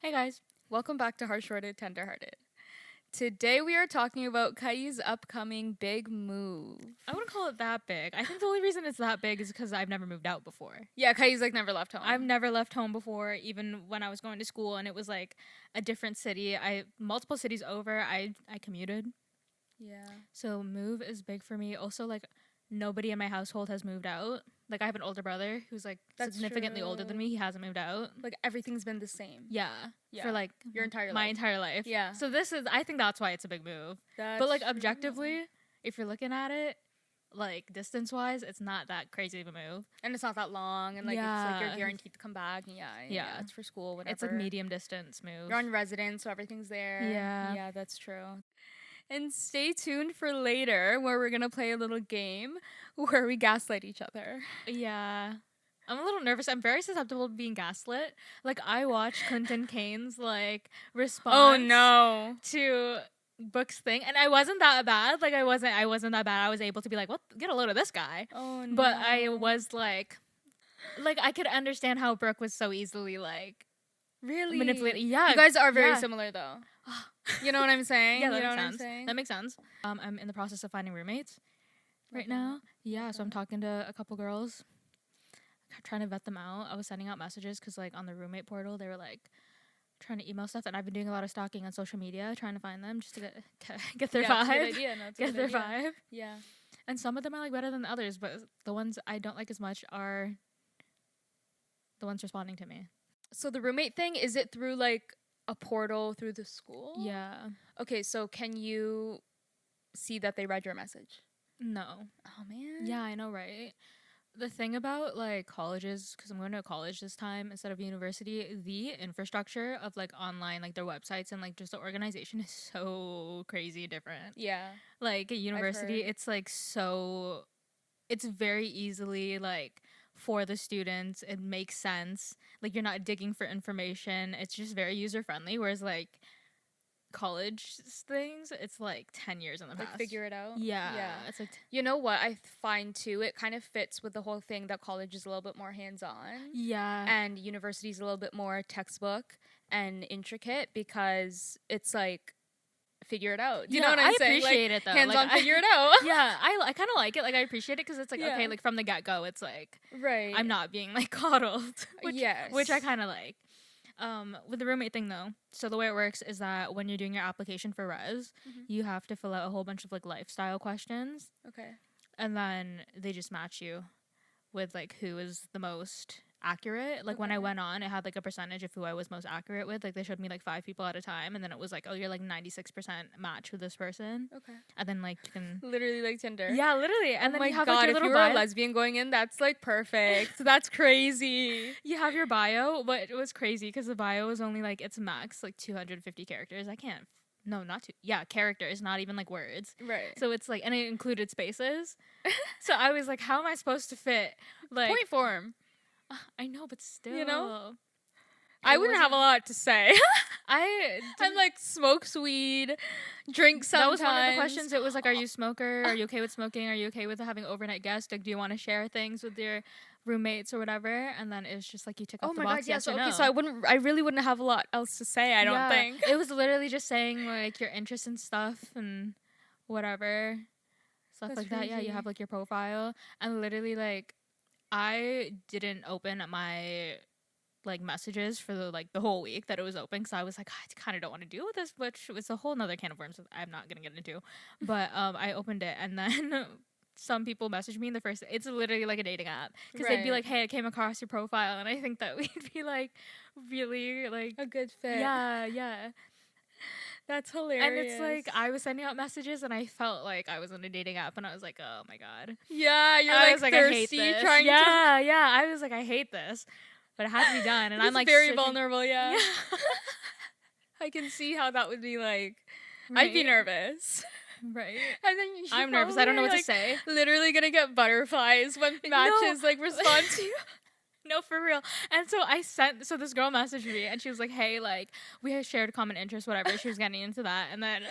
Hey guys, welcome back to Harsh-Hearted Tenderhearted. Today we are talking about Kai's upcoming big move. I wouldn't call it that big. I think the only reason it's that big is because I've never moved out before. Yeah, Kai's like never left home. I've never left home before, even when I was going to school and it was like a different city. Multiple cities over, I commuted. Yeah. So move is big for me. Also, like, nobody in my household has moved out. Like, I have an older brother who's like significantly older than me. He hasn't moved out. Like everything's been the same. Yeah. For like your entire my life. entire life. Yeah. So I think that's why it's a big move. But like objectively, if you're looking at it, like distance wise, it's not that crazy of a move. And it's not that long, and like it's like you're guaranteed to come back. And yeah, it's for school, whatever. It's like medium distance move. You're on residence, so everything's there. Yeah, that's true. And stay tuned for later, where we're gonna play a little game where we gaslight each other. Yeah. I'm a little nervous. I'm very susceptible to being gaslit. Like, I watched Clinton Kane's like response to Book's thing, and I wasn't that bad. Like, I wasn't that bad. I was able to be like, "What? Get a load of this guy." Oh no. But I was like I could understand how Brooke was so easily like really manipulated. Yeah, you guys are very similar though. You know what I'm saying? Yeah, you know what I'm saying? That makes sense. I'm in the process of finding roommates right now. Yeah, so I'm talking to a couple girls, trying to vet them out. I was sending out messages because like on the roommate portal, they were like trying to email stuff, and I've been doing a lot of stalking on social media, trying to find them just to get their vibe. Get their vibe. Yeah. And some of them are like better than others, but the ones I don't like as much are the ones responding to me. So the roommate thing, is it through like a portal through the school? Yeah. Okay, so can you see that they read your message? No. Oh man. Yeah, I know, right? The thing about like colleges, because I'm going to a college this time instead of university, the infrastructure of like online, like their websites and like just the organization is so crazy different. Yeah. Like at university, it's like it's very easily like for the students. It makes sense. Like you're not digging for information. It's just very user friendly. Whereas like college things, it's like 10 years in the past. Like figure it out. Yeah. It's like you know what I find too, it kind of fits with the whole thing that college is a little bit more hands-on. Yeah. And university is a little bit more textbook and intricate, because it's like figure it out. Do you know what I'm saying? I appreciate it though. Hands-on, figure it out. Yeah, I kind of like it. Like I appreciate it because it's like okay, like from the get-go, it's like I'm not being like coddled, which I kind of like. With the roommate thing though, so the way it works is that when you're doing your application for res, you have to fill out a whole bunch of like lifestyle questions. Okay. And then they just match you with like who is the most accurate. Like when I went on, it had like a percentage of who I was most accurate with. Like they showed me like 5 people at a time, and then it was like, oh, you're like 96% match with this person. Okay. And then like you can literally like Tinder. Yeah, literally. And then my you have God, like your if little you were bio. a lesbian going in, that's like perfect. That's crazy. You have your bio, but it was crazy because the bio was only like it's max like 250 characters. I can't. No, not two. Yeah, characters, not even like words. Right. So it's like, and it included spaces. So I was like, how am I supposed to fit like point form? I know, but still, you know, I wouldn't have a lot to say. I'm like smokes weed, drink sometimes. That was one of the questions. It was like, are you a smoker? Are you okay with smoking? Are you okay with having overnight guests? Like, do you want to share things with your roommates or whatever? And then it's just like you tick off the box. Yes or no. So I really wouldn't have a lot else to say. I don't think it was literally just saying like your interests and stuff and whatever stuff. That's like crazy. That. Yeah, you have like your profile, and literally like I didn't open my like messages for the whole week that it was open, because I was like, I kind of don't want to deal with this, which was a whole nother can of worms I'm not gonna get into. But I opened it, and then some people messaged me in the first. It's literally like a dating app, because they'd be like, hey, I came across your profile, and I think that we'd be like really like a good fit. Yeah. That's hilarious. And it's like I was sending out messages, and I felt like I was on a dating app, and I was like, oh my God. Yeah, you're I like was like, thirsty, I hate this. Yeah. I was like, I hate this, but it had to be done. And I'm like very vulnerable. Yeah. I can see how that would be like. Right? I'd be nervous. Right. And then I'm nervous. I don't know what to say. Literally gonna get butterflies when matches like respond to you. No, for real. And so this girl messaged me and she was like, hey, like, we had shared a common interest, whatever. She was getting into that. And then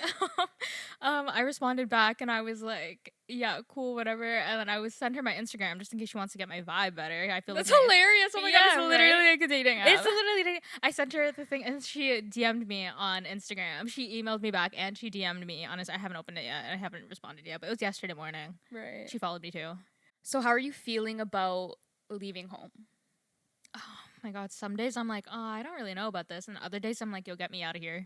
I responded back and I was like, yeah, cool, whatever. And then I was sent her my Instagram just in case she wants to get my vibe better. I feel That's like hilarious. Oh my God, it's literally like a dating app. It's literally dating. I sent her the thing and she DM'd me on Instagram. She emailed me back and she DM'd me on I haven't opened it yet. I haven't responded yet, but it was yesterday morning. Right. She followed me too. So how are you feeling about leaving home? Oh my God, some days I'm like, oh, I don't really know about this. And other days I'm like, yo, get me out of here.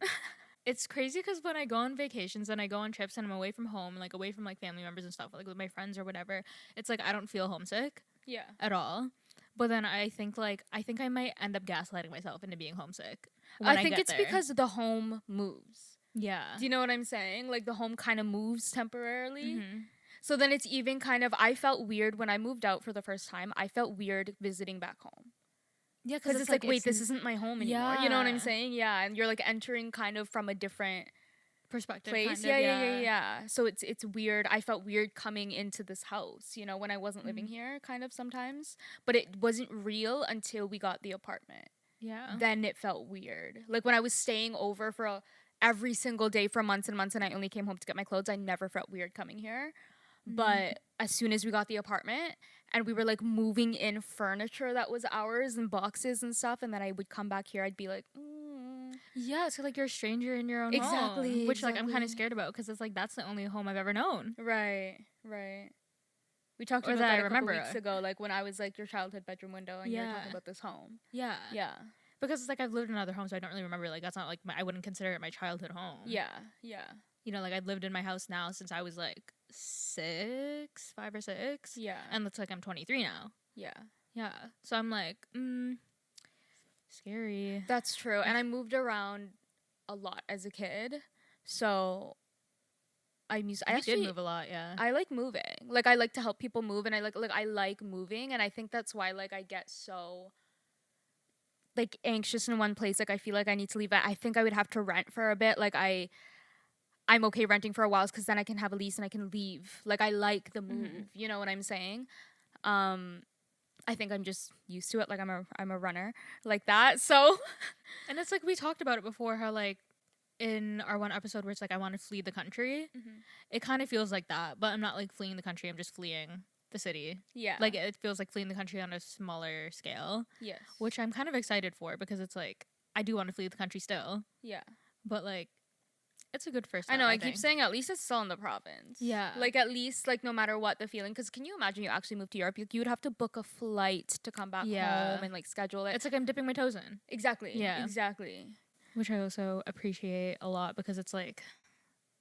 It's crazy because when I go on vacations and I go on trips and I'm away from home, like away from like family members and stuff, like with my friends or whatever, it's like I don't feel homesick. Yeah. At all. But then I think I might end up gaslighting myself into being homesick. I think it's because the home moves. Yeah. Do you know what I'm saying? Like the home kind of moves temporarily. Mm-hmm. So then it's even kind of, I felt weird when I moved out for the first time. I felt weird visiting back home. Yeah, because it's like, wait, this isn't my home anymore. Yeah. You know what I'm saying? Yeah, and you're like entering kind of from a different perspective place. Kind of, yeah. So it's weird. I felt weird coming into this house, you know, when I wasn't living here kind of sometimes. But it wasn't real until we got the apartment. Yeah. Then it felt weird. Like when I was staying over for every single day for months and months and I only came home to get my clothes, I never felt weird coming here. But as soon as we got the apartment and we were like moving in furniture that was ours and boxes and stuff, and then I would come back here, I'd be like, yeah, so like you're a stranger in your own home, which like I'm kind of scared about because it's like that's the only home I've ever known. Right. We talked about that a couple weeks ago, like when I was like your childhood bedroom window and you were talking about this home. Yeah. Because it's like I've lived in other homes, so I don't really remember. Like that's not like I wouldn't consider it my childhood home. Yeah. You know, like I've lived in my house now since I was like 5 or 6. Yeah. And it's like I'm 23 now. Yeah. So I'm like, scary. That's true. And I moved around a lot as a kid. So I actually did move a lot, yeah. I like moving. Like I like to help people move and I like moving, and I think that's why like I get so like anxious in one place. Like I feel like I need to leave. I think I would have to rent for a bit. Like I'm okay renting for a while because then I can have a lease and I can leave. Like I like the move. You know what I'm saying? I think I'm just used to it. Like I'm a runner like that. So, and it's like we talked about it before. How like in our one episode where it's like I want to flee the country. It kind of feels like that, but I'm not like fleeing the country. I'm just fleeing the city. Yeah, like it feels like fleeing the country on a smaller scale. Yes, which I'm kind of excited for because it's like I do want to flee the country still. Yeah, but like. It's a good first step, I know. I keep saying at least it's still in the province. Yeah. Like at least like no matter what the feeling. Because can you imagine you actually moved to Europe? You would have to book a flight to come back home and like schedule it. It's like I'm dipping my toes in. Exactly. Yeah. Exactly. Which I also appreciate a lot because it's like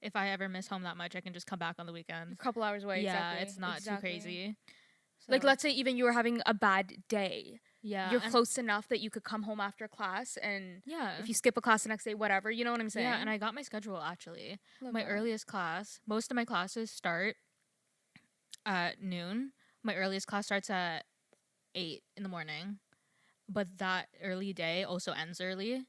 if I ever miss home that much, I can just come back on the weekend. A couple hours away. Yeah. It's not too crazy. So. Like let's say even you were having a bad day. Yeah. You're close enough that you could come home after class and if you skip a class the next day, whatever, you know what I'm saying? Yeah, and I got my schedule actually. My earliest class, most of my classes start at noon. My earliest class starts at 8 in the morning. But that early day also ends early.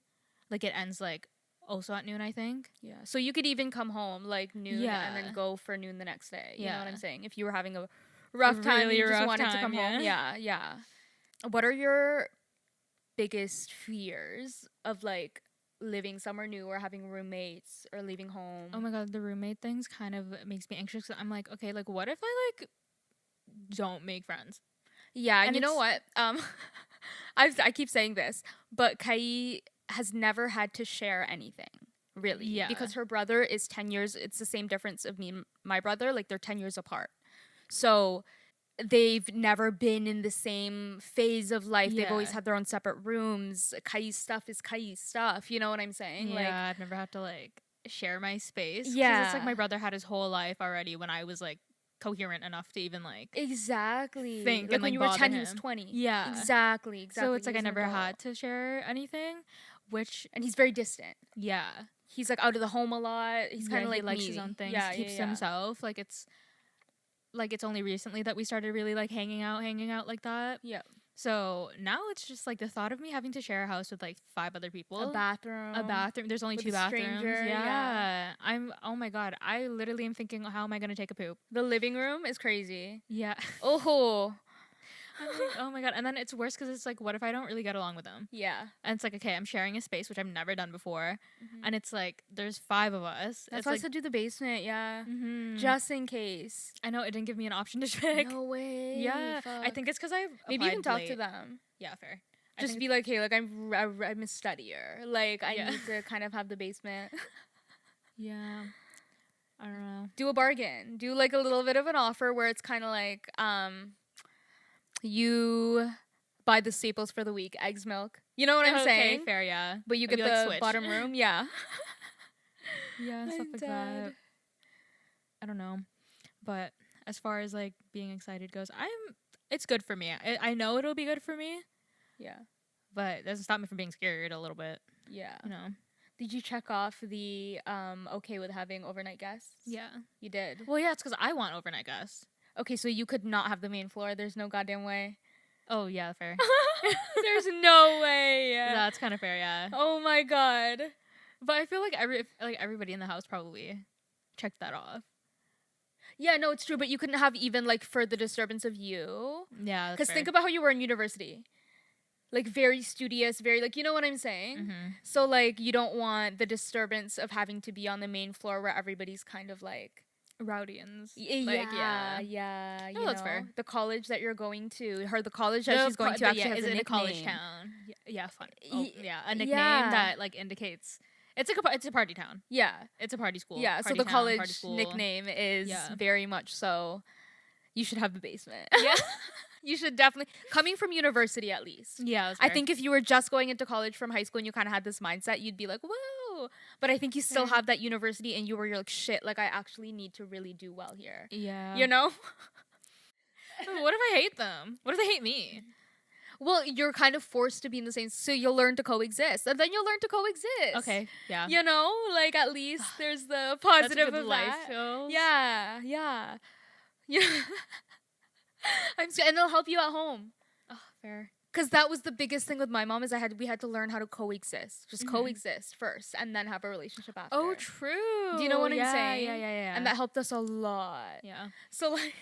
Like it ends like also at noon, I think. Yeah. So you could even come home like noon and then go for noon the next day. You know what I'm saying? If you were having a rough time, really you just wanted to come home. Yeah. What are your biggest fears of like living somewhere new or having roommates or leaving home? Oh my God, the roommate things kind of makes me anxious. I'm like, okay, like what if I like don't make friends? Yeah, and you know what? I keep saying this, but Kai has never had to share anything. Really. Yeah. Because her brother is 10 years. It's the same difference of me and my brother. Like they're 10 years apart. So they've never been in the same phase of life. They've always had their own separate rooms. Kai's stuff is Kai's stuff. You know what I'm saying? Yeah, like, I've never had to like share my space. Yeah. It's like my brother had his whole life already when I was like coherent enough to even like exactly think like and, when like, you were 10 him. he was 20. Yeah. Exactly. So it's like I never had to share anything, and he's very distant. Yeah. He's like out of the home a lot. He's kind of like likes his own things. Yeah, keeps to himself. Like it's only recently that we started really like hanging out like that. Yeah. So now it's just like the thought of me having to share a house with like 5 other people. A bathroom. There's only 2 bathrooms. Yeah. Oh my God. I literally am thinking, how am I going to take a poop? The living room is crazy. Yeah. Oh. I'm like, oh my God. And then it's worse because it's like, what if I don't really get along with them? Yeah. And it's like, okay, I'm sharing a space, which I've never done before. Mm-hmm. And it's like, there's 5 of us. That's it's why I like, said do the basement. Yeah. mm-hmm. Just in case. I know it didn't give me an option to pick. No way. Yeah. Fuck. I think it's because I maybe even talk late. to them. Yeah, fair. Just be like, hey, like I'm a studier. Like I Yeah. need to kind of have the basement. Yeah. I don't know. Do a bargain. Do like a little bit of an offer where it's kind of like, you buy the staples for the week, eggs, milk. You know what I'm saying? Okay, fair, yeah. But you get like, the bottom room, yeah. Yeah, and stuff like that. I don't know. But as far as like being excited goes, it's good for me. I know it'll be good for me. Yeah. But it doesn't stop me from being scared a little bit. Yeah. You know. Did you check off the okay with having overnight guests? Yeah. You did. Well, yeah, it's because I want overnight guests. Okay, so you could not have the main floor. There's no goddamn way. Oh, yeah, fair. There's no way. That's kind of fair, yeah. Oh my God. But I feel like everybody in the house probably checked that off. Yeah, no, it's true. But you couldn't have even like for the disturbance of you. Yeah, because think about how you were in university. Like very studious, very like, you know what I'm saying? Mm-hmm. So like you don't want the disturbance of having to be on the main floor where everybody's kind of like rowdians. Yeah. No, that's fair. The college that you're going to, the college that she's going to actually has is a in nickname. a college town. Yeah, fun. Oh, yeah, a nickname Yeah. that like indicates it's a party town. Yeah, it's a party school. yeah. Party So the town, college party school. nickname is very much so. You should have the basement. Yeah. You should definitely, coming from university at least. Yeah, I think if you were just going into college from high school and you kind of had this mindset, you'd be like, whoa. But I think you still have that university and you're like, shit, like I actually need to really do well here. Yeah. You know? What if I hate them? What if they hate me? Well, you're kind of forced to be in the same, so you'll learn to coexist. And then you'll learn to coexist. Okay, yeah. You know? Like at least there's the positive That's a good of life that. skills. Yeah. Yeah. And it'll help you at home. Oh, fair. Because that was the biggest thing with my mom is we had to learn how to coexist. Just coexist first and then have a relationship after. Oh, true. Do you know what I'm saying? Yeah. And that helped us a lot. Yeah. So like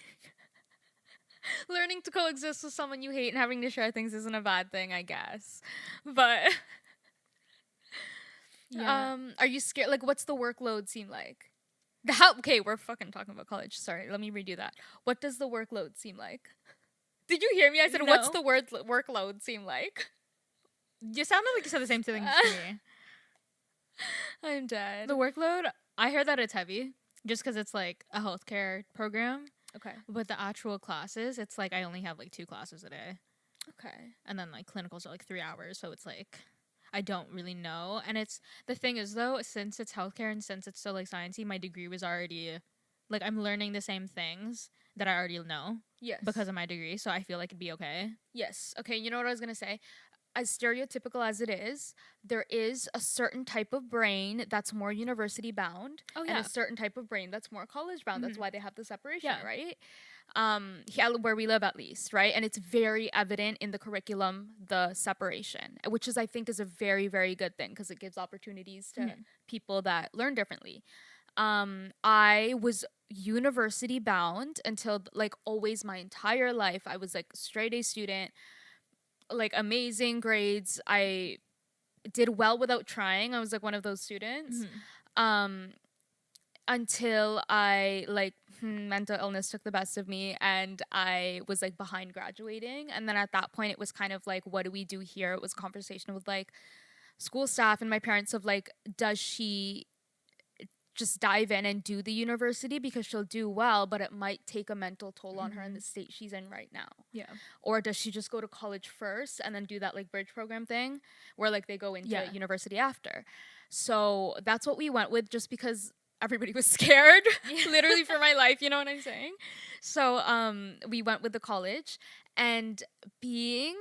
learning to coexist with someone you hate and having to share things isn't a bad thing, I guess. But are you scared? Like what's the workload seem like? Okay, we're fucking talking about college. Sorry, let me redo that. What does the workload seem like? Did you hear me? I said, No. what's the workload seem like? You sounded like you said the same thing to me. I'm dead. The workload, I heard that it's heavy just because it's like a healthcare program. Okay. But the actual classes, it's like I only have like 2 classes a day. Okay. And then like clinicals are like 3 hours. So it's like I don't really know. And it's the thing is though, since it's healthcare and since it's so like sciencey, my degree was already like I'm learning the same things that I already know. Yes. Because of my degree. So I feel like it'd be okay. Yes. Okay, you know what I was going to say? As stereotypical as it is, there is a certain type of brain that's more university bound. Oh, and yeah. a certain type of brain that's more college bound. That's why they have the separation, Yeah. right? Where we live at least, right? And it's very evident in the curriculum, the separation, which is I think is a very, very good thing because it gives opportunities to people that learn differently. I was university bound until like always my entire life. I was like straight A student, like amazing grades. I did well without trying. I was like one of those students. Until I like mental illness took the best of me and I was like behind graduating. And then at that point it was kind of like, what do we do here? It was a conversation with like school staff and my parents of like, does she just dive in and do the university because she'll do well, but it might take a mental toll on her in the state she's in right now? Yeah. Or does she just go to college first and then do that like bridge program thing where like they go into university after? So that's what we went with just because everybody was scared literally for my life. You know what I'm saying? So we went with the college and being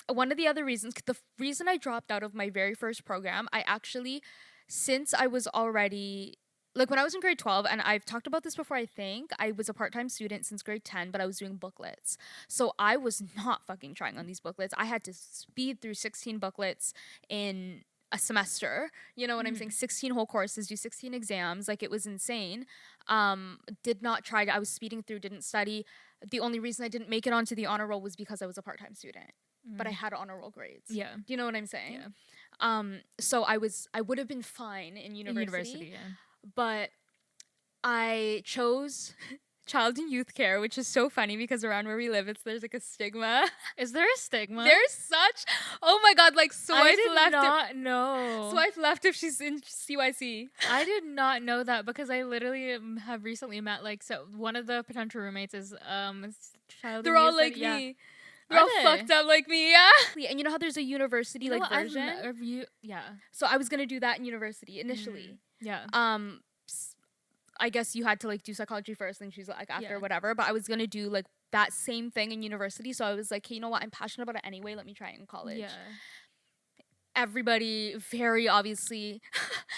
one of the other reasons, the reason I dropped out of my very first program, I actually, since I was already, like when I was in grade 12, and I've talked about this before, I think, I was a part-time student since grade 10, but I was doing booklets. So I was not fucking trying on these booklets. I had to speed through 16 booklets in a semester. You know what I'm saying? 16 whole courses, do 16 exams. Like it was insane. Did not try. I was speeding through, didn't study. the only reason I didn't make it onto the honor roll was because I was a part-time student, but I had honor roll grades. Yeah. Do you know what I'm saying? Yeah. So I would have been fine in university, yeah. but I chose child and youth care, which is so funny because around where we live, there's like a stigma. Is there a stigma? There's such, oh my God, like I did not know. Swipe left if she's in CYC. I did not know that because I literally have recently met one of the potential roommates is child. They're all like me. They're all fucked up like me, yeah. And you know how there's a university version? Yeah. So I was gonna do that in university initially. Yeah. I guess you had to like do psychology first, and she's like after whatever. But I was gonna do like that same thing in university. So I was like, hey, you know what? I'm passionate about it anyway. Let me try it in college. Yeah. Everybody very obviously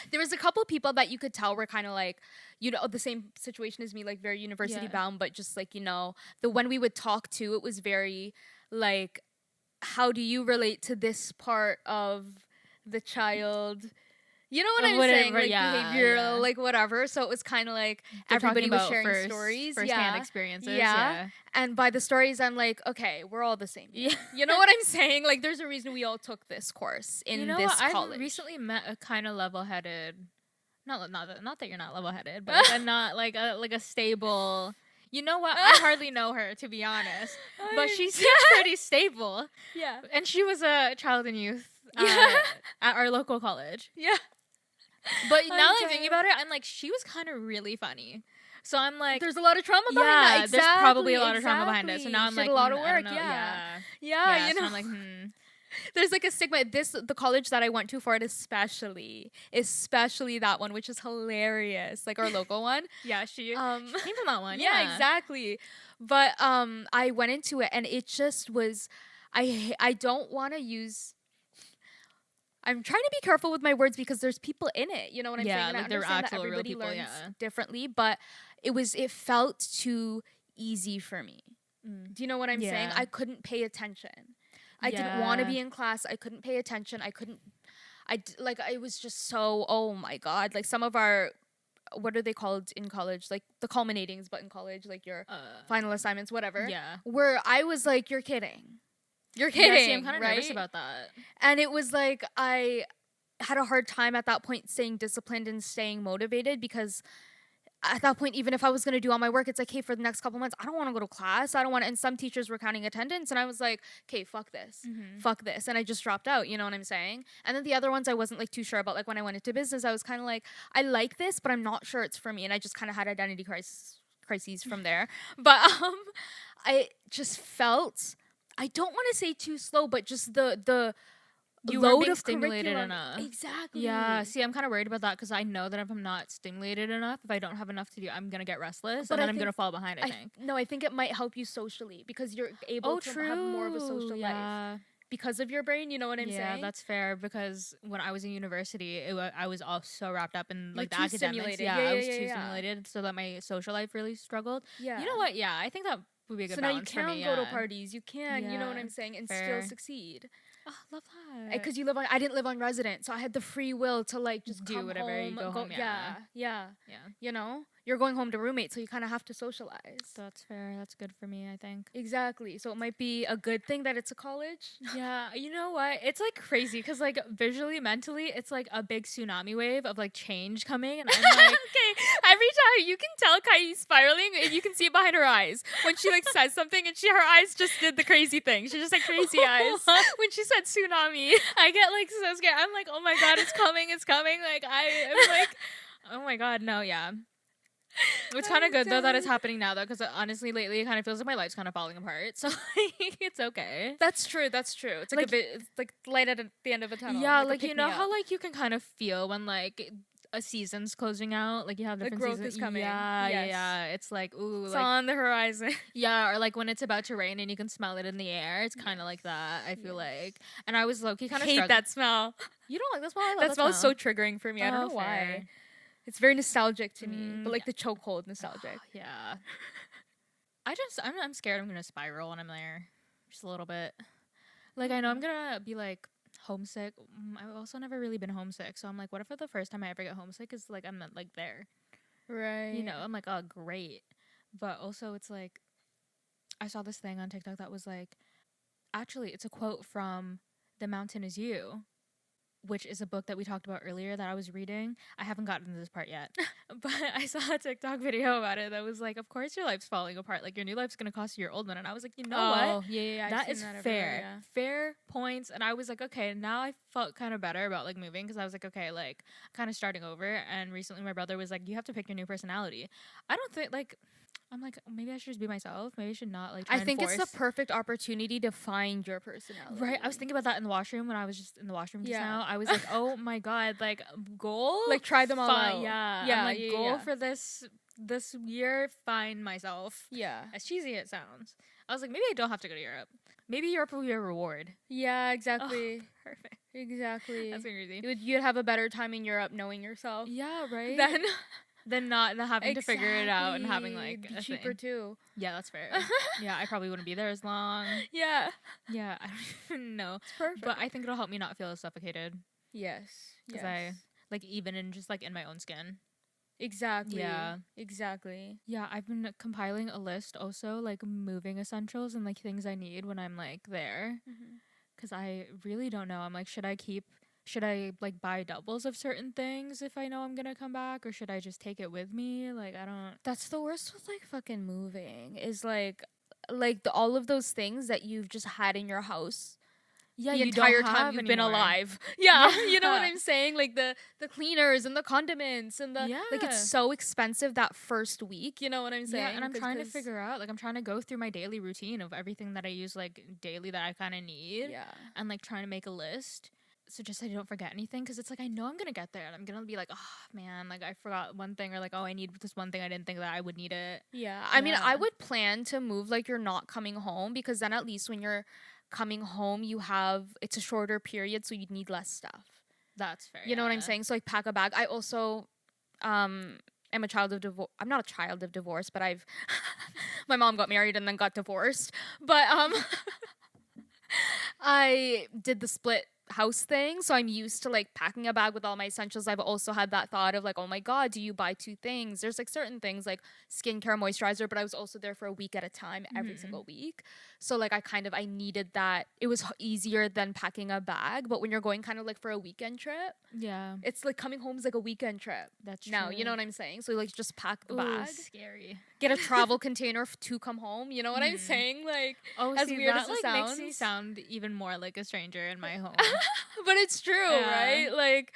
there was a couple people that you could tell were kind of like, you know, the same situation as me, like very university bound, but just like, you know, when we would talk to, it was very like, how do you relate to this part of the child? You know what I'm saying? Like behavioral, like whatever. So it was kind of like everybody was sharing stories, first-hand experiences. Yeah. And by the stories, I'm like, okay, we're all the same. Yeah. You know what I'm saying? Like, there's a reason we all took this course in this college. I've recently met a kind of level-headed, not that you're not level-headed, but like not like a stable. You know what? I hardly know her, to be honest, but she seems pretty stable. Yeah. And she was a child and youth at our local college. Yeah. But now that I'm thinking about it, I'm like, she was kind of really funny. So I'm like, there's a lot of trauma behind that. Exactly, there's probably a lot of trauma behind it. So now I'm like, a lot of work. Yeah, you know, so I'm like, There's like a stigma. The college that I went to for it, especially that one, which is hilarious. Like our local one. Yeah, she came from that one. Yeah, exactly. But I went into it, and it just was. I don't want to use. I'm trying to be careful with my words because there's people in it. You know what I'm saying? And like I understand that everybody real people, learns differently, but it felt too easy for me. Do you know what I'm saying? I couldn't pay attention. I didn't want to be in class. I couldn't pay attention. It was just so, oh my God. Like some of our, what are they called in college? Like the culminatings, but in college, like your final assignments, whatever. Yeah. Where I was like, you're kidding. You're kidding. Yeah, see, I'm kind of nervous about that. And it was like, I had a hard time at that point staying disciplined and staying motivated because at that point, even if I was going to do all my work, it's like, hey, for the next couple months, I don't want to go to class. I don't want to. And some teachers were counting attendance. And I was like, okay, fuck this. Fuck this. And I just dropped out. You know what I'm saying? And then the other ones I wasn't like too sure about. Like when I went into business, I was kind of like, I like this, but I'm not sure it's for me. And I just kind of had identity crises from there. But I just felt, I don't want to say too slow, but just the you load weren't being of stimulated curriculum. enough. Exactly. Yeah. See, I'm kind of worried about that because I know that if I'm not stimulated enough, if I don't have enough to do, I'm gonna get restless and then I'm gonna fall behind. I think. No, I think it might help you socially because you're able to have more of a social life because of your brain. You know what I'm saying? Yeah, that's fair. Because when I was in university, I was all so wrapped up in like the academics. Stimulated. Yeah, I was too stimulated, so that my social life really struggled. Yeah. You know what? Yeah, I think that would be a good balance for me. So now you can go to parties. You can, you know what I'm saying, and still succeed. Oh, love that. Because I didn't live on resident, so I had the free will to like just do come whatever. Home, you go home. Yeah. You know, you're going home to roommate, so you kind of have to socialize. That's fair. That's good for me, I think. Exactly. So it might be a good thing that it's a college. Yeah. You know what? It's like crazy because like visually, mentally, it's like a big tsunami wave of like change coming, and I'm like, okay. Every time you can tell Kai's spiraling, and you can see it behind her eyes when she like says something, and her eyes just did the crazy thing. She just like crazy eyes when she said tsunami. I get like so scared. I'm like, oh my God, it's coming, it's coming. Like I'm like, oh my God, no, yeah. It's kind of good though that it's happening now though, because honestly lately it kind of feels like my life's kind of falling apart. So like, it's okay. That's true. It's like a bit, it's like light at the end of a tunnel. Yeah, like you know how like you can kind of feel when like a season's closing out, like you have different growth seasons. is coming. Yeah. It's like ooh, it's like, on the horizon. Yeah, or like when it's about to rain and you can smell it in the air. It's kind of like that. I feel like, and I was low-key kind of hate that smell. You don't like that smell? I love that smell is so triggering for me. I don't know fair. why. It's very nostalgic to me, but like the chokehold nostalgic. Yeah. I'm scared I'm gonna spiral when I'm there, just a little bit. Like I know I'm gonna be like homesick. I've also never really been homesick, so I'm like, what if for the first time I ever get homesick is like I'm not like there, right? You know, I'm like, oh great, but also it's like I saw this thing on TikTok that was like, actually, it's a quote from The Mountain Is You, which is a book that we talked about earlier that I was reading. I haven't gotten to this part yet, but I saw a TikTok video about it that was like, of course your life's falling apart. Like, your new life's going to cost you your old one. And I was like, you know what? Yeah. That is fair. Everywhere, Fair points. And I was like, okay, now I felt kind of better about like moving, because I was like, okay, like kind of starting over. And recently my brother was like, you have to pick your new personality. I don't think like, I'm like, maybe I should just be myself. Maybe I should not like try I think and it's force. the perfect opportunity to find your personality. Right. I was thinking about that in the washroom when I was just in the washroom just Yeah. now. I was like, oh my God, like goal. Like, try them all out. Yeah. Yeah, I'm like, yeah, goal yeah. for this year, find myself. Yeah. As cheesy as it sounds. I was like, maybe I don't have to go to Europe. Maybe Europe will be a reward. Yeah, exactly. Oh, perfect. Exactly. That's crazy. You'd have a better time in Europe knowing yourself. Yeah, right? Then not having to figure it out and having like be a cheaper thing. too. Yeah, that's fair. Yeah, I probably wouldn't be there as long. Yeah. Yeah, I don't even know. It's perfect. But I think it'll help me not feel suffocated. Yes. Because I, like, even in just, like, in my own skin. Exactly. Yeah. Exactly. Yeah, I've been compiling a list also, like, moving essentials and, like, things I need when I'm, like, there. Because I really don't know. I'm like, should I, like, buy doubles of certain things if I know I'm gonna come back? Or should I just take it with me? Like, I don't... That's the worst with, like, fucking moving. Is, like all of those things that you've just had in your house. Yeah, the you entire don't time have you've been anymore. alive. Yeah, Yeah. you know what I'm saying? Like the cleaners and the condiments and the like, Yeah. it's so expensive that first week. You know what I'm saying? Yeah, and I'm trying to 'Cause- figure out, like, I'm trying to go through my daily routine of everything that I use, like, daily that I kind of need. Yeah. And, like, trying to make a list. So just so I don't forget anything. Because it's like, I know I'm going to get there. And I'm going to be like, oh, man, like, I forgot one thing. Or, like, oh, I need this one thing. I didn't think that I would need it. Yeah. I mean, I Yeah. would plan to move like you're not coming home, because then at least when you're coming home, it's a shorter period, so you'd need less stuff. That's fair. You know what I'm saying? So, like, pack a bag. I also am a child of divorce. I'm not a child of divorce, but I've my mom got married and then got divorced. But I did the split house thing, so I'm used to like packing a bag with all my essentials. I've also had that thought of like, oh my god, do you buy two things? There's like certain things like skincare, moisturizer, but I was also there for a week at a time every single week. So like I needed that. It was easier than packing a bag, but when you're going kind of like for a weekend trip, Yeah. it's like coming home is like a weekend trip. That's true. Now, you know what I'm saying? So like just pack the Ooh, bag, scary. get a travel container to come home. You know what I'm saying? Like, Oh, as see, weird that as it like, makes me sounds. sound even more like a stranger in my home. But it's true, right? Like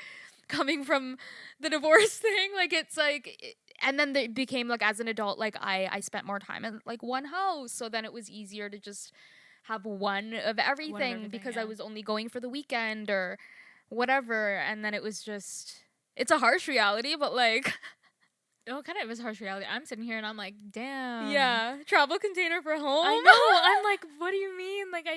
coming from the divorce thing, like it's like, and then it became like as an adult, like I spent more time in like one house, so then it was easier to just have one of everything, because I was only going for the weekend or whatever, and then it was just, it's a harsh reality, but like Oh, kind of is harsh reality. I'm sitting here and I'm like, damn. yeah, travel container for home. I know. I'm like, what do you mean? Like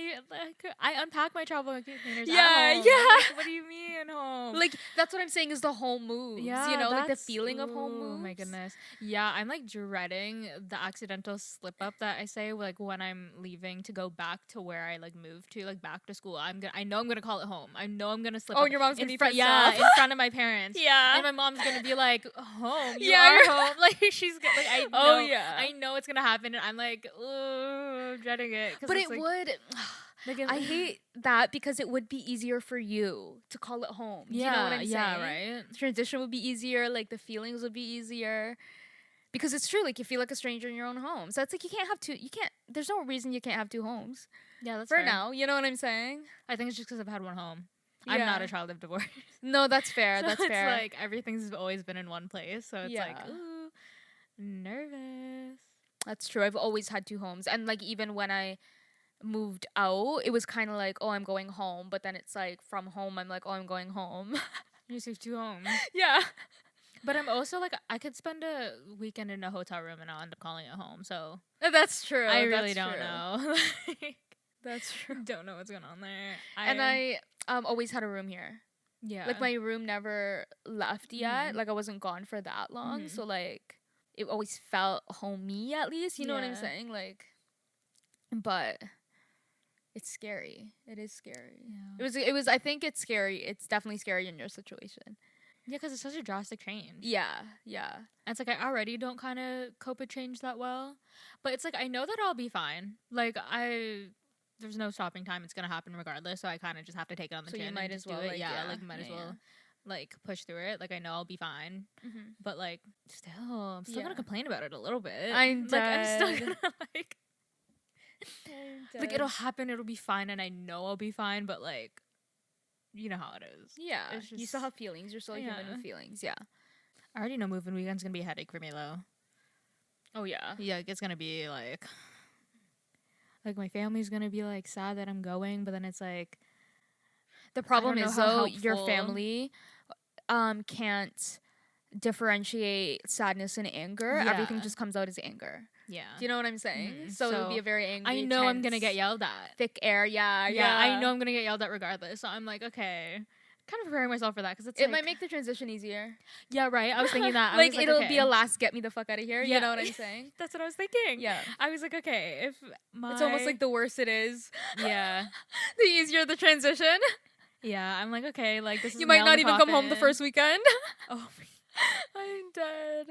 I unpack my travel containers. Yeah, at home. yeah. I'm like, what do you mean home? Like that's what I'm saying is the home moves. Yeah, you know, like the that's- feeling of home Oh moves. my goodness. Yeah, I'm like dreading the accidental slip up that I say like when I'm leaving to go back to where I like moved to, like back to school. I know I'm gonna call it home. I know I'm gonna slip Oh, up and your mom's gonna in be front. pissed Yeah, off. in front of my parents. Yeah. And my mom's gonna be like, home. You Yeah, are you're- home. Like she's like, I know. Oh, yeah. I know it's gonna happen, and I'm like, oh, I'm dreading it. 'Cause But it's it like, would. like I hate that, because it would be easier for you to call it home. Do you know what I'm saying? Yeah, right. The transition would be easier. Like the feelings would be easier. Because it's true, like you feel like a stranger in your own home. So it's like you can't, there's no reason you can't have two homes. Yeah, that's For fair. now, you know what I'm saying? I think it's just because I've had one home. I'm not Yeah. a child of divorce. No, that's fair. So That's it's fair. like everything's always been in one place. So it's like, Yeah. ooh, nervous. That's true. I've always had two homes. And like even when I moved out, it was kind of like, oh, I'm going home. But then it's like from home, I'm like, oh, I'm going home. You just have two homes. Yeah. But I'm also like, I could spend a weekend in a hotel room and I'll end up calling it home. So That's true. I really That's don't true. know. Like, That's true. don't know what's going on there. And I always had a room here. yeah. Like my room never left yet. Mhm. Like I wasn't gone for that long. Mhm. So like it always felt homey at least. You know what I'm Yeah. saying? Like, but it's scary. It is scary. Yeah. It was I think it's scary. It's definitely scary in your situation. Yeah, because it's such a drastic change. Yeah. And it's like I already don't kind of cope with change that well. But it's like I know that I'll be fine. Like there's no stopping time. It's going to happen regardless. So I kind of just have to take it on the So chin you might and as just well, do it. like, Yeah, like might as well like push through it. Like I know I'll be fine. Mm-hmm. But like I'm still gonna complain about it a little bit. I'm like I'm still dead. gonna like it'll happen, it'll be fine, and I know I'll be fine, but like you know how it is. Yeah. It's just, you still have feelings. You're still human with feelings. Yeah. I already know moving weekend's gonna be a headache for me though. Oh yeah. Yeah, it's gonna be like my family's gonna be like sad that I'm going, but then it's like the problem is though your helpful. family can't differentiate sadness and anger. Yeah. Everything just comes out as anger. Yeah. Do you know what I'm saying? Mm-hmm. So it'll be a very angry, I know tense, I'm gonna get yelled at. Thick air. Yeah. I know I'm gonna get yelled at regardless. So I'm like, okay, kind of preparing myself for that because it might make the transition easier. Yeah, right. I was thinking that. like it'll be a last get me the fuck out of here. Yeah. You know what I'm saying? That's what I was thinking. Yeah. I was like, okay, if it's almost like the worse it is, yeah, the easier the transition. Yeah, I'm like, okay, like this is you might not even come home the first weekend. Oh, I'm dead.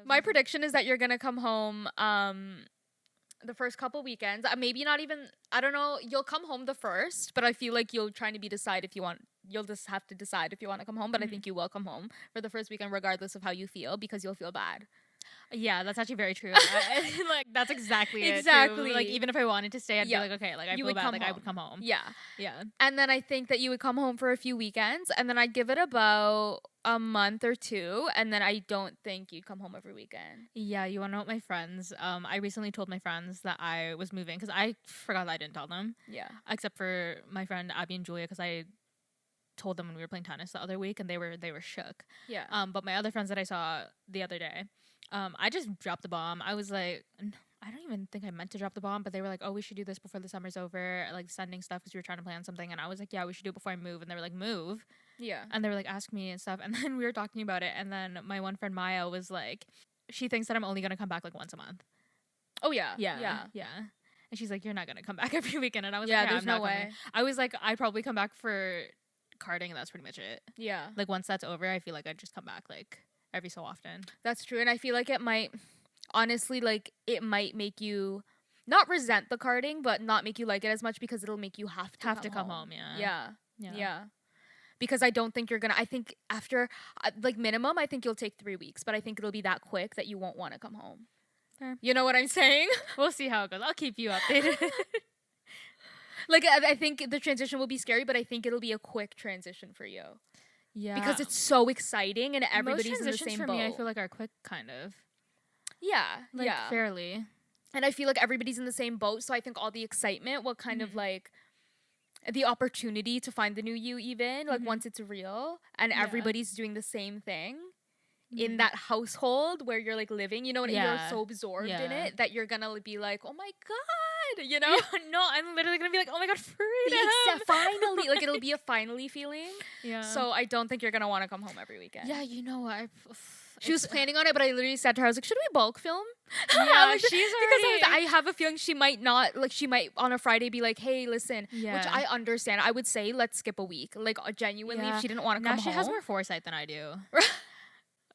My prediction is that you're gonna come home the first couple weekends. Maybe not even, I don't know, you'll come home the first, but I feel like you'll try to decide if you want, you'll just have to decide if you want to come home, but I think you will come home for the first weekend regardless of how you feel because you'll feel bad. Yeah, that's actually very true. Like that's exactly it. Exactly. Too. Like even if I wanted to stay, I'd be like, okay, like I you feel would bad, come like home. I would come home. Yeah. Yeah. And then I think that you would come home for a few weekends and then I'd give it about a month or two and then I don't think you'd come home every weekend. Yeah, you want to know what my friends, I recently told my friends that I was moving because I forgot that I didn't tell them. Yeah. Except for my friend Abby and Julia because I told them when we were playing tennis the other week and they were shook. Yeah. But my other friends that I saw the other day, I just dropped the bomb. I was like, I don't even think I meant to drop the bomb, but they were like, oh, we should do this before the summer's over, like sending stuff because we were trying to plan something. And I was like, yeah, we should do it before I move. And they were like, move. Yeah. And they were like, ask me and stuff. And then we were talking about it. And then my one friend Maya was like, she thinks that I'm only going to come back like once a month. Oh, yeah. Yeah. And she's like, you're not going to come back every weekend. And I was like, yeah, there's no way. Coming. I was like, I'd probably come back for carding and that's pretty much it. Yeah. Like once that's over, I feel like I'd just come back like every so often. That's true. And I feel like it might, honestly, like it might make you not resent the carding, but not make you like it as much because it'll make you have to come home. Yeah. Because I don't think you're gonna, I think after like minimum, I think you'll take 3 weeks, but I think it'll be that quick that you won't want to come home. Fair. You know what I'm saying? We'll see how it goes. I'll keep you updated. Like I think the transition will be scary, but I think it'll be a quick transition for you. Yeah. Because it's so exciting and everybody's in the same for boat. Me, I feel like are quick kind of. Yeah. Like fairly. And I feel like everybody's in the same boat, so I think all the excitement will kind of like the opportunity to find the new you even, like once it's real and everybody's doing the same thing in that household where you're like living, you know what you're so absorbed in it that you're gonna be like, oh my god, you know? No, I'm literally gonna be like, oh my god, freedom. Finally, like it'll be a finally feeling. Yeah. So I don't think you're gonna want to come home every weekend. Yeah, you know what? She was planning on it, but I literally said to her, I was like, should we bulk film? Yeah, like, she's already... Because I have a feeling she might not, like she might on a Friday be like, hey, listen, which I understand. I would say, let's skip a week. Like genuinely, if she didn't want to come home. She has more foresight than I do.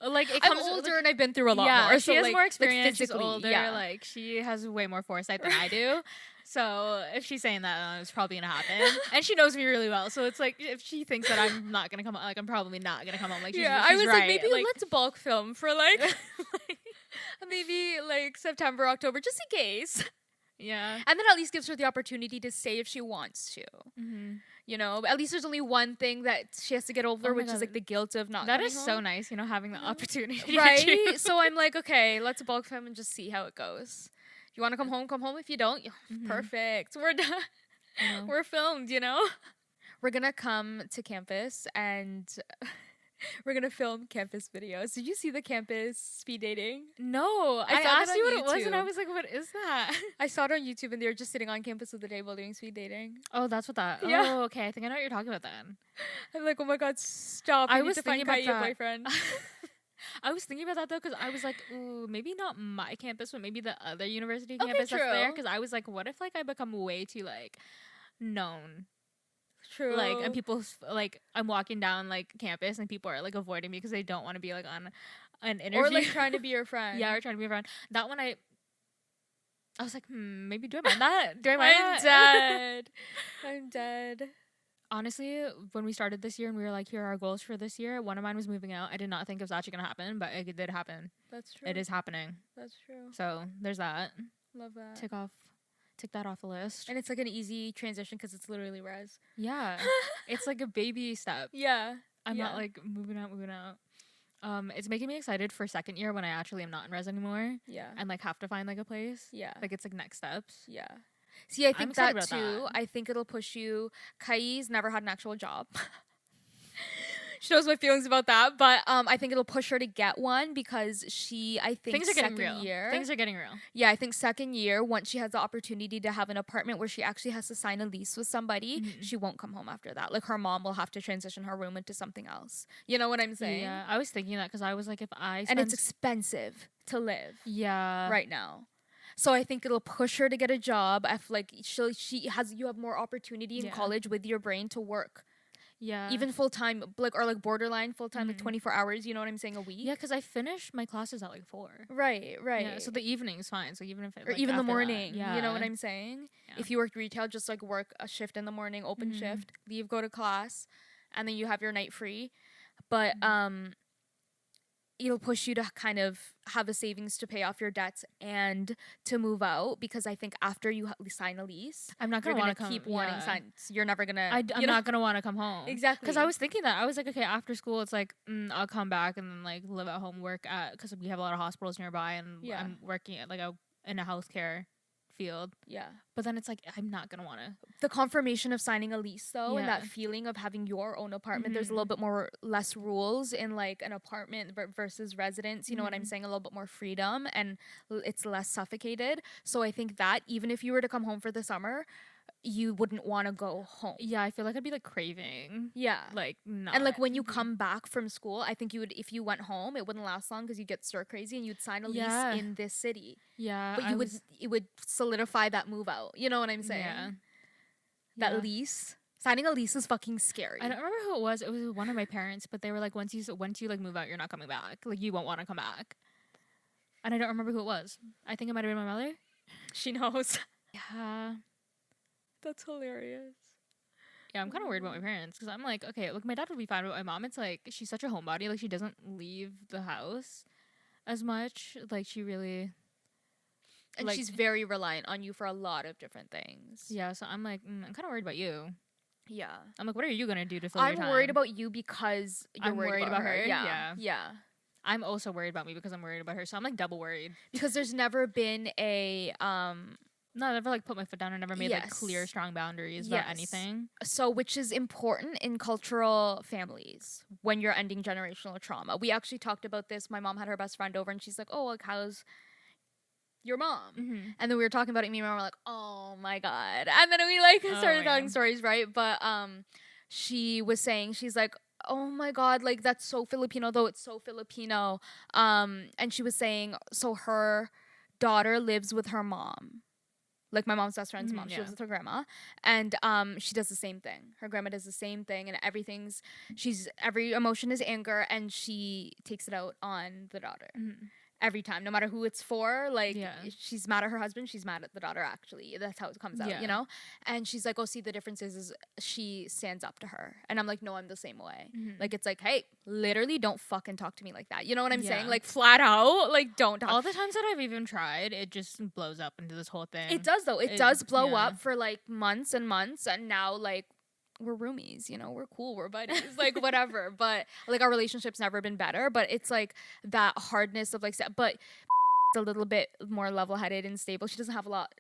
Like I'm older and I've been through a lot more. She has more experience. Like she's older. Like she has way more foresight than I do. So if she's saying that, it's probably gonna happen. And she knows me really well. So it's like if she thinks that I'm not gonna come, like I'm probably not gonna come home. Like she's I was right. like maybe let's bulk film for like maybe like September, October, just in case. Yeah. And then at least gives her the opportunity to say if she wants to. You know, at least there's only one thing that she has to get over, which is like the guilt of not. That is home. So nice, you know, having the opportunity. Right. So I'm like, okay, let's bulk film and just see how it goes. If you want to come home, come home. If you don't, perfect. We're done. We're filmed, you know? We're going to come to campus and we're going to film campus videos. Did you see the campus speed dating? No. I asked you what it was and I was like, what is that? I saw it on YouTube and they were just sitting on campus with a table doing speed dating. Oh, that's what that. Yeah. Oh, okay. I think I know what you're talking about then. I'm like, oh my God, stop. I was thinking about your boyfriend. I was thinking about that though because I was like, ooh, maybe not my campus, but maybe the other university campus that's there. Because I was like, what if like I become way too like known True. Like, and people like, I'm walking down like campus and people are like avoiding me because they don't want to be like on an interview or like trying to be your friend. yeah, or trying to be a friend. That one I was like, maybe do I mind that? Do I mind I'm that? dead. I'm dead. Honestly, when we started this year and we were like, here are our goals for this year, one of mine was moving out. I did not think it was actually gonna happen, but it did happen. That's true. It is happening. That's true. So there's that. Love that. Tick that off the list. And it's like an easy transition because it's literally res. Yeah. It's like a baby step. Yeah. I'm not like moving out. It's making me excited for second year when I actually am not in res anymore. Yeah. And like have to find like a place. Yeah. Like it's like next steps. Yeah. See, I think that too. That. I think it'll push you. Kai's never had an actual job. She knows my feelings about that, but I think it'll push her to get one because I think things are getting second real. year. Things are getting real. Yeah, I think second year, once she has the opportunity to have an apartment where she actually has to sign a lease with somebody, she won't come home after that. Like her mom will have to transition her room into something else. You know what I'm saying? Yeah, I was thinking that because I was like, if I and it's expensive to live. Yeah. Right now. So I think it'll push her to get a job. If like you have more opportunity in college with your brain to work. Yeah. Even full time, like or like borderline full time, like 24 hours. You know what I'm saying? A week. Yeah, because I finish my classes at like 4. Right. Yeah, so the evening's fine. So even if it, or like, even the after morning. that, yeah. You know what I'm saying? Yeah. If you work retail, just like work a shift in the morning, open shift, leave, go to class, and then you have your night free. But it'll push you to kind of have a savings to pay off your debts and to move out because I think after you sign a lease, I'm not gonna want to keep wanting signs. You're never gonna. I'm not gonna want to come home. Exactly. Because I was thinking that I was like, okay, after school, it's like I'll come back and then like live at home, work at because we have a lot of hospitals nearby, and I'm working at like in a healthcare field. Yeah. But then it's like I'm not gonna want to. The confirmation of signing a lease though, and that feeling of having your own apartment, there's a little bit less rules in like an apartment versus residence. You know what I'm saying? A little bit more freedom, and it's less suffocated. So I think that even if you were to come home for the summer, you wouldn't want to go home. Yeah, I feel like I'd be like craving. Yeah. Like not. And like when you come back from school, I think you would, if you went home, it wouldn't last long because you get stir crazy and you'd sign a lease in this city. Yeah. But it would solidify that move out. You know what I'm saying? Yeah. That lease. Signing a lease is fucking scary. I don't remember who it was. It was one of my parents, but they were like, once you like move out, you're not coming back. Like you won't want to come back. And I don't remember who it was. I think it might have been my mother. She knows. Yeah. That's hilarious. Yeah, I'm kind of worried about my parents because I'm like, okay, look, my dad would be fine, but my mom, it's like she's such a homebody. Like she doesn't leave the house as much. Like she really, and she's very reliant on you for a lot of different things. Yeah, so I'm like, I'm kind of worried about you. Yeah, I'm like, what are you gonna do to fill your time? I'm worried about you because you're worried about her. Yeah. I'm also worried about me because I'm worried about her. So I'm like double worried because there's never been a No, I never like put my foot down. I never made like clear, strong boundaries about anything. So, which is important in cultural families when you're ending generational trauma. We actually talked about this. My mom had her best friend over, and she's like, "Oh, like how's your mom?" And then we were talking about it. And me and my mom were like, "Oh my god!" And then we like started telling stories, right? But she was saying she's like, "Oh my god, like that's so Filipino, though it's so Filipino." And she was saying, so her daughter lives with her mom. Like my mom's best friend's mom. She lives with her grandma. And she does the same thing. Her grandma does the same thing, and every emotion is anger, and she takes it out on the daughter. Every time, no matter who it's for, like she's mad at her husband, she's mad at the daughter, actually. That's how it comes out, you know? And she's like, oh, see, the difference is she stands up to her. And I'm like, no, I'm the same way. Like, it's like, hey, literally don't fucking talk to me like that. You know what I'm saying? Like, flat out, like, don't talk. All the times that I've even tried, it just blows up into this whole thing. It does, though. It does blow up for, like, months and months. And now, like, we're roomies, you know, we're cool, we're buddies, like whatever. But like our relationship's never been better. But it's like that hardness of like, but it's a little bit more level-headed and stable. She doesn't have a lot.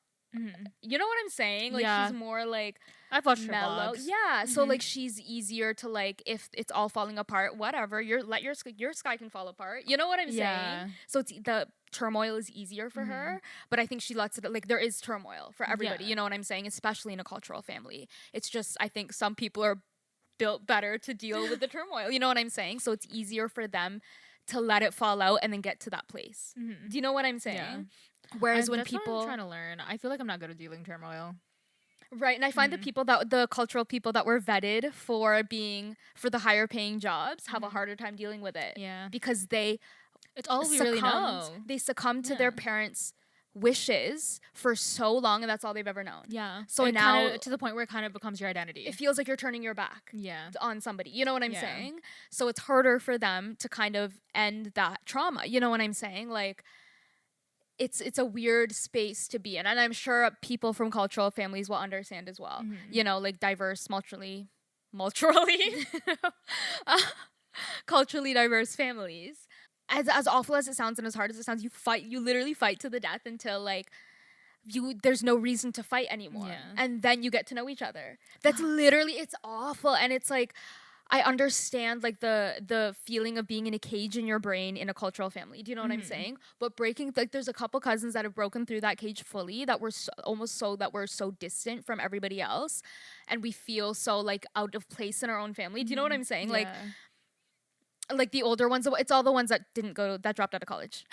You know what I'm saying? Like she's more like I've watched mellow. Her vlogs. Yeah, so like she's easier to like if it's all falling apart, whatever. Let your sky can fall apart. You know what I'm saying? So it's the turmoil is easier for her, but I think she lets it like there is turmoil for everybody. You know what I'm saying? Especially in a cultural family. It's just I think some people are built better to deal with the turmoil. You know what I'm saying? So it's easier for them to let it fall out and then get to that place. Do you know what I'm saying? Whereas when that's people what I'm trying to learn, I feel like I'm not good at dealing turmoil. Right. And I find the cultural people that were vetted for the higher paying jobs have a harder time dealing with it. Yeah. Because it's all we really know. They succumbed to their parents' wishes for so long, and that's all they've ever known. Yeah. So now, kinda, to the point where it kind of becomes your identity. it feels like you're turning your back. Yeah. On somebody. You know what I'm saying? So it's harder for them to kind of end that trauma. You know what I'm saying? Like, it's a weird space to be in, and I'm sure people from cultural families will understand as well. You know, like diverse, culturally diverse families. As awful as it sounds and as hard as it sounds, you literally fight to the death until like there's no reason to fight anymore, and then you get to know each other. That's literally, it's awful, and it's like, I understand like the feeling of being in a cage in your brain in a cultural family. Do you know what I'm saying? But there's a couple cousins that have broken through that cage fully, that were we're so distant from everybody else, and we feel so like out of place in our own family. Do you know what I'm saying? Like the older ones, it's all the ones that dropped out of college.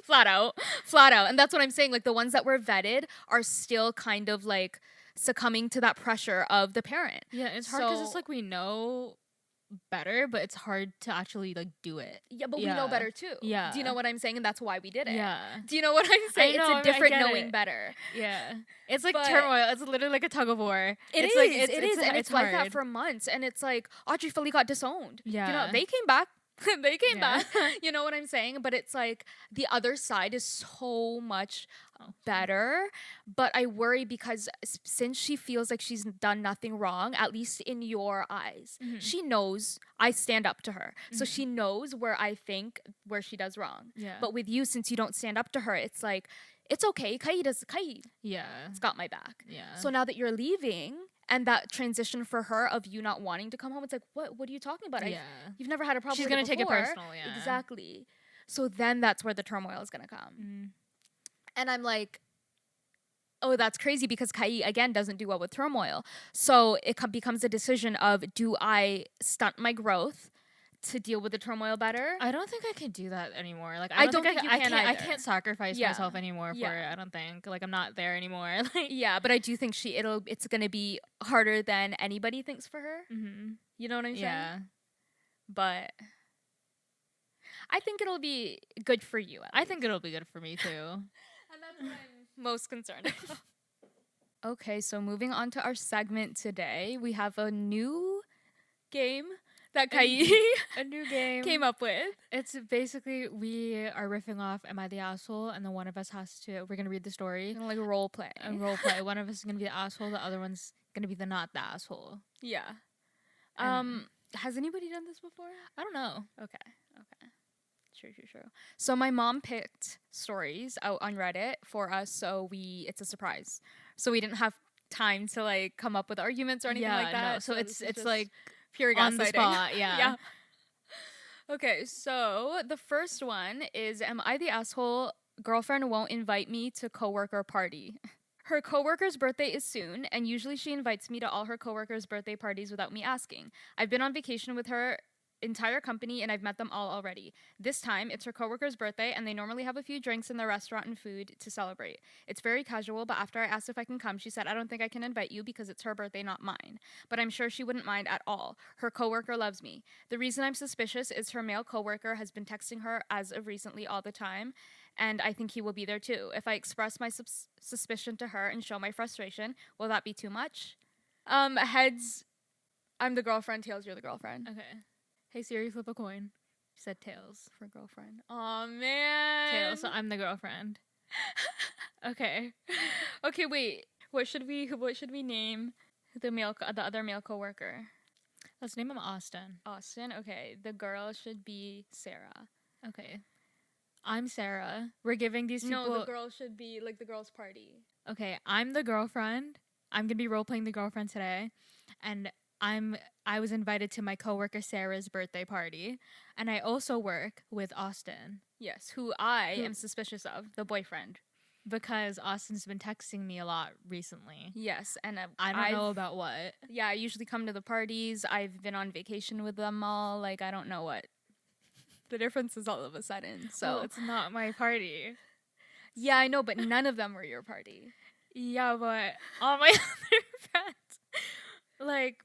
flat out. And that's what I'm saying. Like the ones that were vetted are still kind of like succumbing to that pressure of the parent. Yeah, it's hard because it's like we know better, but it's hard to actually like do it. Yeah, but we know better too. Yeah. Do you know what I'm saying? And that's why we did it. Yeah. Do you know what I'm saying? I know, it's a different I knowing better. Yeah. It's like turmoil. It's literally like a tug of war. It is. And it's like that for months. And it's like Audrey fully got disowned. Yeah. You know, they came back. Back. You know what I'm saying? But it's like the other side is so much better. But I worry because since she feels like she's done nothing wrong, at least in your eyes, she knows I stand up to her. So she knows where where she does wrong. Yeah. But with you, since you don't stand up to her, it's like, it's okay. Kai. Yeah. It's got my back. Yeah. So now that you're leaving, and that transition for her of you not wanting to come home, it's like, what are you talking about? Yeah. You've never had a problem. She's with gonna it take it before. personal. Yeah. Exactly. So then that's where the turmoil is gonna come. And I'm like, oh, that's crazy, because Kai again doesn't do well with turmoil. So it becomes a decision of, do I stunt my growth to deal with the turmoil better? I don't think I can do that anymore. Like I don't think I can't sacrifice myself anymore for it. I don't think, like, I'm not there anymore. Like, yeah, but I do think it's gonna be harder than anybody thinks for her. You know what I'm saying? Yeah. But I think it'll be good for you. I think it'll be good for me too. And that's what I'm most concerned about. Okay, so moving on to our segment today, we have a new game that Kai a new game came up with. It's basically, we are riffing off Am I the Asshole? And then one of us we're going to read the story. Like a role play. One of us is going to be the asshole. The other one's going to be the not the asshole. Yeah. Has anybody done this before? I don't know. Okay. True. So my mom picked stories out on Reddit for us, so it's a surprise. So we didn't have time to like come up with arguments or anything like that. No. So it's like pure gaslighting. On the spot, yeah. Okay, so the first one is, am I the asshole? Girlfriend won't invite me to coworker party. Her coworker's birthday is soon, and usually she invites me to all her coworkers' birthday parties without me asking. I've been on vacation with her entire company, and I've met them all already. This time, it's her coworker's birthday, and they normally have a few drinks in the restaurant and food to celebrate. It's very casual, but after I asked if I can come, she said, I don't think I can invite you because it's her birthday, not mine. But I'm sure she wouldn't mind at all. Her coworker loves me. The reason I'm suspicious is her male coworker has been texting her as of recently all the time, and I think he will be there too. If I express my suspicion to her and show my frustration, will that be too much? Heads, I'm the girlfriend. Tails, you're the girlfriend. Okay. Hey Siri, flip a coin. She said tails. For girlfriend. Oh man. Tails, so I'm the girlfriend. Okay. Okay, wait. What should we name the other male coworker? Let's name him Austin. Austin, okay. The girl should be Sarah. Okay. I'm Sarah. We're giving these people... No, the girl should be, like, the girl's party. Okay, I'm the girlfriend. I'm going to be role-playing the girlfriend today. And I was invited to my coworker Sarah's birthday party. And I also work with Austin. Yes, who I am suspicious of, the boyfriend. Because Austin's been texting me a lot recently. Yes, and I don't know about what. Yeah, I usually come to the parties. I've been on vacation with them all. Like, I don't know what the difference is all of a sudden. So well, it's not my party. Yeah, I know, but none of them were your party. Yeah, but all my other friends, like,